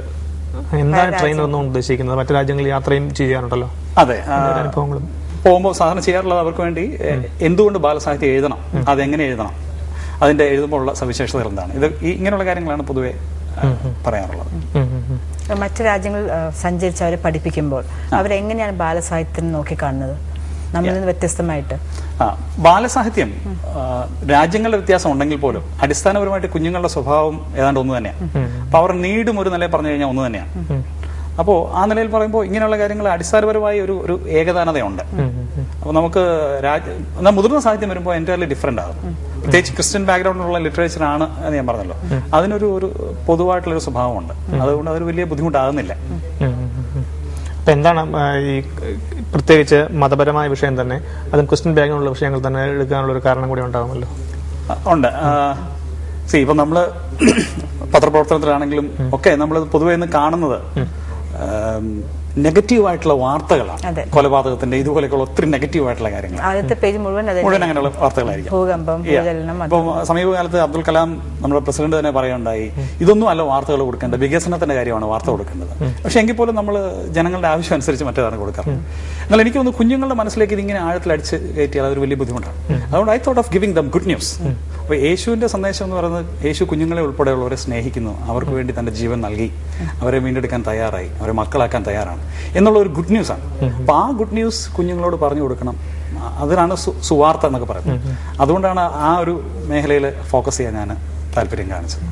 B: എന്താണ് ട്രെയിനർ എന്നുകൊണ്ട് ഉദ്ദേശിക്കുന്നത്? മറ്റു രാജ്യങ്ങളിൽ യാത്രയും ചെയ്യാറുണ്ടല്ലോ.
C: അതെ, അനുഭവങ്ങളും പോകുമ്പോൾ സാധാരണ ചെയ്യാറുള്ളത് അവർക്ക് വേണ്ടി എന്തുകൊണ്ട് ബാലസാഹിത്യം എഴുതണം, അതെങ്ങനെ എഴുതണം, അതിന്റെ എഴുതുമ്പോൾ ഉള്ള സവിശേഷതകൾ എന്താണ്, ഇത് ഇങ്ങനെയുള്ള കാര്യങ്ങളാണ് പൊതുവെ പറയാറുള്ളത്.
A: മറ്റു രാജ്യങ്ങളിൽ സഞ്ചരിച്ച് അവരെ പഠിപ്പിക്കുമ്പോൾ അവരെങ്ങനെയാണ് ബാലസാഹിത്യം നോക്കിക്കാണുന്നത് നമ്മളിൽ നിന്ന് വ്യത്യസ്തമായിട്ട്?
C: ബാലസാഹിത്യം രാജ്യങ്ങളുടെ വ്യത്യാസം ഉണ്ടെങ്കിൽ പോലും അടിസ്ഥാനപരമായിട്ട് കുഞ്ഞുങ്ങളുടെ സ്വഭാവം ഏതാണ്ട് ഒന്ന് തന്നെയാണ്. അപ്പൊ അവർ നീടും ഒരു നിലയിൽ പറഞ്ഞു കഴിഞ്ഞാൽ ഒന്ന് തന്നെയാണ്. അപ്പോൾ ആ നിലയിൽ പറയുമ്പോൾ ഇങ്ങനെയുള്ള കാര്യങ്ങൾ അടിസ്ഥാനപരമായി ഒരു ഏകതാനതയുണ്ട്. അപ്പൊ നമുക്ക് മുതിർന്ന സാഹിത്യം വരുമ്പോൾ എൻറ്റയർലി ഡിഫറെന്റ് ആകും. പ്രത്യേകിച്ച് ക്രിസ്ത്യൻ ബാക്ക്ഗ്രൗണ്ടിലുള്ള ലിറ്ററേച്ചർ ആണ് എന്ന് ഞാൻ പറഞ്ഞല്ലോ. അതിനൊരു പൊതുവായിട്ടുള്ളൊരു സ്വഭാവമുണ്ട്. അതുകൊണ്ട് അതൊരു വലിയ ബുദ്ധിമുട്ടാകുന്നില്ല.
B: അപ്പൊ എന്താണ് ഈ പ്രത്യേകിച്ച് മതപരമായ വിഷയം തന്നെ അതും ക്രിസ്ത്യൻ ബാക്ക്ഗ്രൗണ്ടുള്ള വിഷയങ്ങൾ തന്നെ എടുക്കാനുള്ള ഒരു കാരണം കൂടി ഉണ്ടാകുമല്ലോ?
C: ഉണ്ട്. ഇപ്പൊ നമ്മള് പത്രപ്രവർത്തനത്തിലാണെങ്കിലും ഒക്കെ നമ്മൾ പൊതുവെ ഇന്ന് കാണുന്നത് നെഗറ്റീവായിട്ടുള്ള വാർത്തകളാണ്. കൊലപാതകത്തിന്റെ ഇതുപോലെയൊക്കെയുള്ള ഒത്തിരി നെഗറ്റീവായിട്ടുള്ള കാര്യങ്ങൾ മുഴുവൻ അങ്ങനെയുള്ള വാർത്തകളായിരിക്കും. ഇപ്പൊ സമീപകാലത്ത് അബ്ദുൽ കലാം നമ്മുടെ പ്രസിഡന്റ് തന്നെ പറയുണ്ടായി, ഇതൊന്നും അല്ല വാർത്തകൾ കൊടുക്കേണ്ടത്, വികസനത്തിന്റെ കാര്യമാണ് വാർത്ത കൊടുക്കേണ്ടത്. പക്ഷെ എങ്കിൽ പോലും നമ്മൾ ജനങ്ങളുടെ ആവശ്യം അനുസരിച്ച് മറ്റേതാണ് കൊടുക്കാറ്. എന്നാൽ എനിക്ക് തോന്നുന്നു കുഞ്ഞുങ്ങളുടെ മനസ്സിലേക്ക് ഇതിങ്ങനെ ആഴത്തിൽ അടിച്ച് കയറ്റിയാൽ അതൊരു വലിയ ബുദ്ധിമുട്ടാണ്. അതുകൊണ്ട് I thought of giving dum good news. അപ്പൊ യേശുവിന്റെ സന്ദേശം എന്ന് പറയുന്നത് യേശു കുഞ്ഞുങ്ങളെ ഉൾപ്പെടെയുള്ളവരെ സ്നേഹിക്കുന്നു, അവർക്ക് വേണ്ടി തന്റെ ജീവൻ നൽകി, അവരെ വീണ്ടെടുക്കാൻ തയ്യാറായി, അവരെ മക്കളാക്കാൻ തയ്യാറാണ് എന്നുള്ള ഒരു ഗുഡ് ന്യൂസ് ആണ്. അപ്പൊ ആ ഗുഡ് ന്യൂസ് കുഞ്ഞുങ്ങളോട് പറഞ്ഞു കൊടുക്കണം. അതിനാണ് സുവാർത്ത എന്നൊക്കെ പറയുന്നത്. അതുകൊണ്ടാണ് ആ ഒരു മേഖലയിൽ ഫോക്കസ് ചെയ്യാൻ ഞാൻ താല്പര്യം കാണിച്ചത്.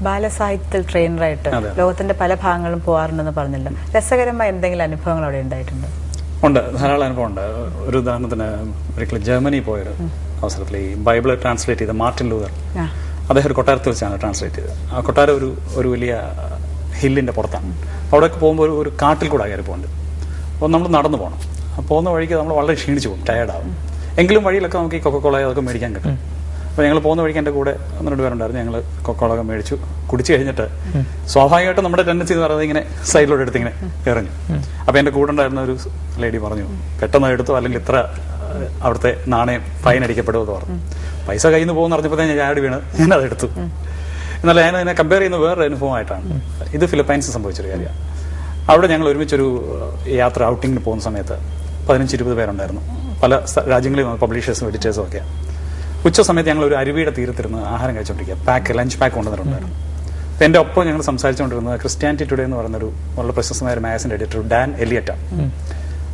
A: ബാലസാഹിത്യത്തിൽ ട്രെയിനറായിട്ട് ലോകത്തിന്റെ പല ഭാഗങ്ങളും പോകാറുണ്ടെന്ന് പറഞ്ഞല്ലോ. രസകരമായ എന്തെങ്കിലും അനുഭവങ്ങൾ അവിടെ ഉണ്ടായിട്ടുണ്ട്?
C: ഉണ്ട്, ധാരാളം അനുഭവമുണ്ട്. ഒരു ഉദാഹരണത്തിന് ഒരിക്കലും ജർമ്മനി പോയൊരു അവസരത്തിൽ ഈ ബൈബിൾ ട്രാൻസ്ലേറ്റ് ചെയ്ത മാർട്ടിൻ ലൂതർ, അദ്ദേഹം ഒരു കൊട്ടാരത്തിൽ വെച്ചാണ് ട്രാൻസ്ലേറ്റ് ചെയ്തത്. ആ കൊട്ടാരം ഒരു വലിയ ഹില്ലിൻ്റെ പുറത്താണ്. അവിടെയൊക്കെ പോകുമ്പോൾ ഒരു കാട്ടിൽ കൂടെ കയറി പോകുന്നുണ്ട്. അപ്പോൾ നമ്മൾ നടന്നു പോകണം. പോകുന്ന വഴിക്ക് നമ്മൾ വളരെ ക്ഷീണിച്ചു പോകും, ടയേർഡാവും. എങ്കിലും വഴിയിലൊക്കെ നമുക്ക് ഈ കൊക്കക്കോള അതൊക്കെ മേടിക്കാൻ കിട്ടും. അപ്പോൾ ഞങ്ങൾ പോകുന്ന വഴിക്ക് എൻ്റെ കൂടെ 12 പേരുണ്ടായിരുന്നു. ഞങ്ങൾ കൊക്കക്കോള ഒക്കെ മേടിച്ചു. കുടിച്ചു കഴിഞ്ഞിട്ട് സ്വാഭാവികമായിട്ടും നമ്മുടെ ടെൻഡൻസി എന്ന് പറയുന്നത് ഇങ്ങനെ സൈഡിലോട്ട് എടുത്ത് ഇങ്ങനെ എറിഞ്ഞു. അപ്പോൾ എൻ്റെ കൂടെ ഉണ്ടായിരുന്ന ഒരു ലേഡി പറഞ്ഞു, പെട്ടെന്ന് എടുത്തു, അല്ലെങ്കിൽ ഇത്ര അവിടുത്തെ നാണയം ഫൈൻ അടിക്കപ്പെടുമെന്ന് പറഞ്ഞു. പൈസ കയ്യിൽ നിന്ന് പോകുന്ന പറഞ്ഞപ്പോൾ ഞാൻ ചാടി വീണ് ഞാനത് എടുത്തു. എന്നാൽ ഞാൻ അതിനെ കമ്പയർ ചെയ്യുന്ന വേറൊരു അനുഭവമായിട്ടാണ്. ഇത് ഫിലിപ്പൈൻസ് സംഭവിച്ചൊരു കാര്യമാണ്. അവിടെ ഞങ്ങൾ ഒരുമിച്ചൊരു യാത്ര ഔട്ടിങ്ങിന് പോകുന്ന സമയത്ത് 15-20 പേരുണ്ടായിരുന്നു. പല രാജ്യങ്ങളിൽ നിന്ന് പബ്ലിഷേഴ്സും എഡിറ്റേഴ്സും ഒക്കെ. ഉച്ച സമയത്ത് ഞങ്ങൾ ഒരു അരുവിയുടെ തീരത്തിരുന്ന് ആഹാരം കഴിച്ചുകൊണ്ടിരിക്കുക. Lunch pack കൊണ്ടുവന്നിട്ടുണ്ടായിരുന്നു. അപ്പോൾ എൻ്റെ ഒപ്പം ഞങ്ങൾ സംസാരിച്ചുകൊണ്ടിരുന്നത് ക്രിസ്ത്യാനിറ്റി ടുഡേ എന്ന് പറയുന്നൊരു വളരെ പ്രശസ്തമായ ഒരു മാഗസിൻ്റെ എഡിറ്റർ ഡാൻ എലിയറ്റാണ്.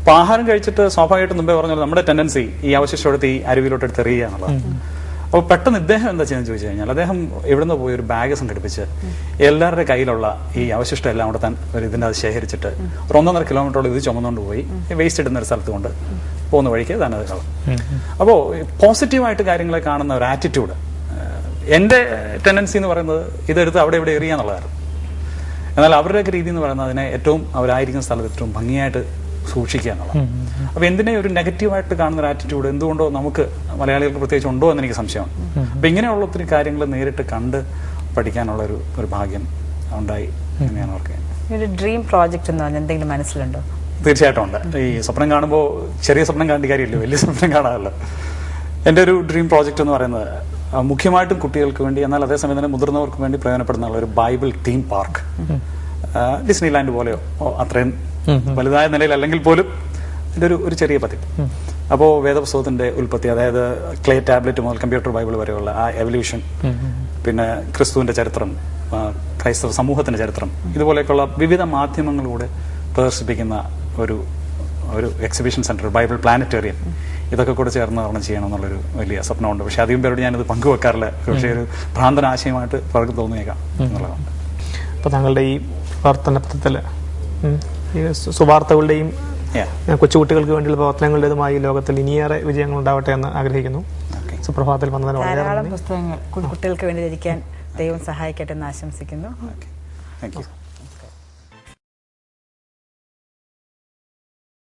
C: അപ്പോൾ ആഹാരം കഴിച്ചിട്ട് സ്വാഭാവികമായിട്ടും മുമ്പേ പറഞ്ഞാൽ നമ്മുടെ ടെൻഡൻസി ഈ അവശിഷ്ടമെടുത്ത് ഈ അരുവിയിലോട്ട് എടുത്ത് എറിയുക എന്നുള്ളതാണ്. അപ്പോൾ പെട്ടെന്ന് ഇദ്ദേഹം എന്താ ചെയ്യുന്നത് ചോദിച്ചു കഴിഞ്ഞാൽ, അദ്ദേഹം എവിടുന്ന് പോയി ഒരു ബാഗ് സംഘടിപ്പിച്ച് എല്ലാവരുടെ കയ്യിലുള്ള ഈ അവശിഷ്ടം എല്ലാം അവിടെ താൻ ഒരു ഇതിൻ്റെ അത് ശേഖരിച്ചിട്ട് ഒരു 1.5 കിലോമീറ്ററോളം ഇത് ചുമന്നുകൊണ്ട് പോയി വേസ്റ്റ് ഇടുന്ന ഒരു സ്ഥലത്ത് കൊണ്ട് പോകുന്ന വഴിക്ക് താൻ അത് കളയും. അപ്പോൾ പോസിറ്റീവായിട്ട് കാര്യങ്ങളെ കാണുന്ന ഒരു ആറ്റിറ്റ്യൂഡ്. എൻ്റെ ടെൻഡൻസി എന്ന് പറയുന്നത് ഇതെടുത്ത് അവിടെ ഇവിടെ എറിയാന്നുള്ളതായിരുന്നു. എന്നാൽ അവരുടെയൊക്കെ രീതി എന്ന് പറയുന്നത് അതിനെ ഏറ്റവും അവരായിരിക്കുന്ന സ്ഥലത്ത് ഏറ്റവും ഭംഗിയായിട്ട് സൂക്ഷിക്കുക എന്നുള്ളത്. അപ്പോൾ എന്തിനെ ഒരു നെഗറ്റീവായിട്ട് കാണുന്ന ഒരു ആറ്റിറ്റ്യൂഡ് എന്തുകൊണ്ടോ നമുക്ക് മലയാളികൾക്ക് പ്രത്യേകിച്ച് ഉണ്ടോ എന്ന് എനിക്ക് സംശയമാണ്. അപ്പോൾ ഇങ്ങനെയുള്ള ഒത്തിരി കാര്യങ്ങൾ നേരിട്ട് കണ്ട് പഠിക്കാനുള്ള ഒരു ഭാഗ്യം ഉണ്ടായി എന്ന് ഓർക്കുകയാണ്.
A: ഒരു ഡ്രീം പ്രോജക്റ്റ് എന്ന് പറഞ്ഞാൽ എന്തെങ്കിലും മനസ്സിലുണ്ടോ?
C: തീർച്ചയായിട്ടും ഉണ്ട്. ഈ സ്വപ്നം കാണുമ്പോൾ ചെറിയ സ്വപ്നം കാണേണ്ട കാര്യമില്ല, വലിയ സ്വപ്നം കാണാമല്ലോ. എൻ്റെ ഒരു ഡ്രീം പ്രോജക്റ്റ് എന്ന് പറയുന്നത് മുഖ്യമായിട്ടും കുട്ടികൾക്ക് വേണ്ടി, എന്നാൽ അതേസമയം തന്നെ മുതിർന്നവർക്ക് വേണ്ടി പ്രയോജനപ്പെടുന്ന ഒരു Bible theme park. Disney land പോലെയോ അത്രയും വലുതായ നിലയിൽ അല്ലെങ്കിൽ പോലും ഇതിൻ്റെ ഒരു ചെറിയ പതിപ്പ്. അപ്പോൾ വേദപുസ്തകത്തിന്റെ ഉൽപ്പത്തി, അതായത് ക്ലേ ടാബ്ലറ്റ് മുതൽ കമ്പ്യൂട്ടർ ബൈബിൾ വരെയുള്ള ആ എവല്യൂഷൻ, പിന്നെ ക്രിസ്തുവിന്റെ ചരിത്രം, ക്രൈസ്തവ സമൂഹത്തിന്റെ ചരിത്രം, ഇതുപോലെയൊക്കെയുള്ള വിവിധ മാധ്യമങ്ങളിലൂടെ പ്രദർശിപ്പിക്കുന്ന ഒരു എക്സിബിഷൻ സെന്റർ, ബൈബിൾ പ്ലാനറ്റേറിയം, ഇതൊക്കെ കൂടെ ചേർന്ന് തവണ ചെയ്യണം എന്നുള്ളൊരു വലിയ സ്വപ്നമുണ്ട്. പക്ഷെ അധികം പേരോട് ഞാനിത് പങ്കുവെക്കാറില്ല. പക്ഷേ ഒരു ഭ്രാന്തനാശയമായിട്ട് പലർക്കും തോന്നിയേക്കാം എന്നുള്ളതാണ്.
B: അപ്പോൾ താങ്കളുടെ ഈ പ്രവർത്തന പത്രത്തിൽ ഈ സുവാർത്തകളുടെയും കൊച്ചുകുട്ടികൾക്ക് വേണ്ടിയുള്ള പ്രവർത്തനങ്ങളുടേതുമായി ലോകത്തിൽ ഇനിയേറെ വിജയങ്ങൾ ഉണ്ടാവട്ടെ എന്ന് ആഗ്രഹിക്കുന്നു. സുപ്രഭാതത്തിൽ വന്നതിന്
A: ധാരാളം പുസ്തകങ്ങൾ കുട്ടികൾക്ക് വേണ്ടി രചിക്കാൻ ദൈവം സഹായിക്കട്ടെ എന്ന് ആശംസിക്കുന്നു.
C: Thank you.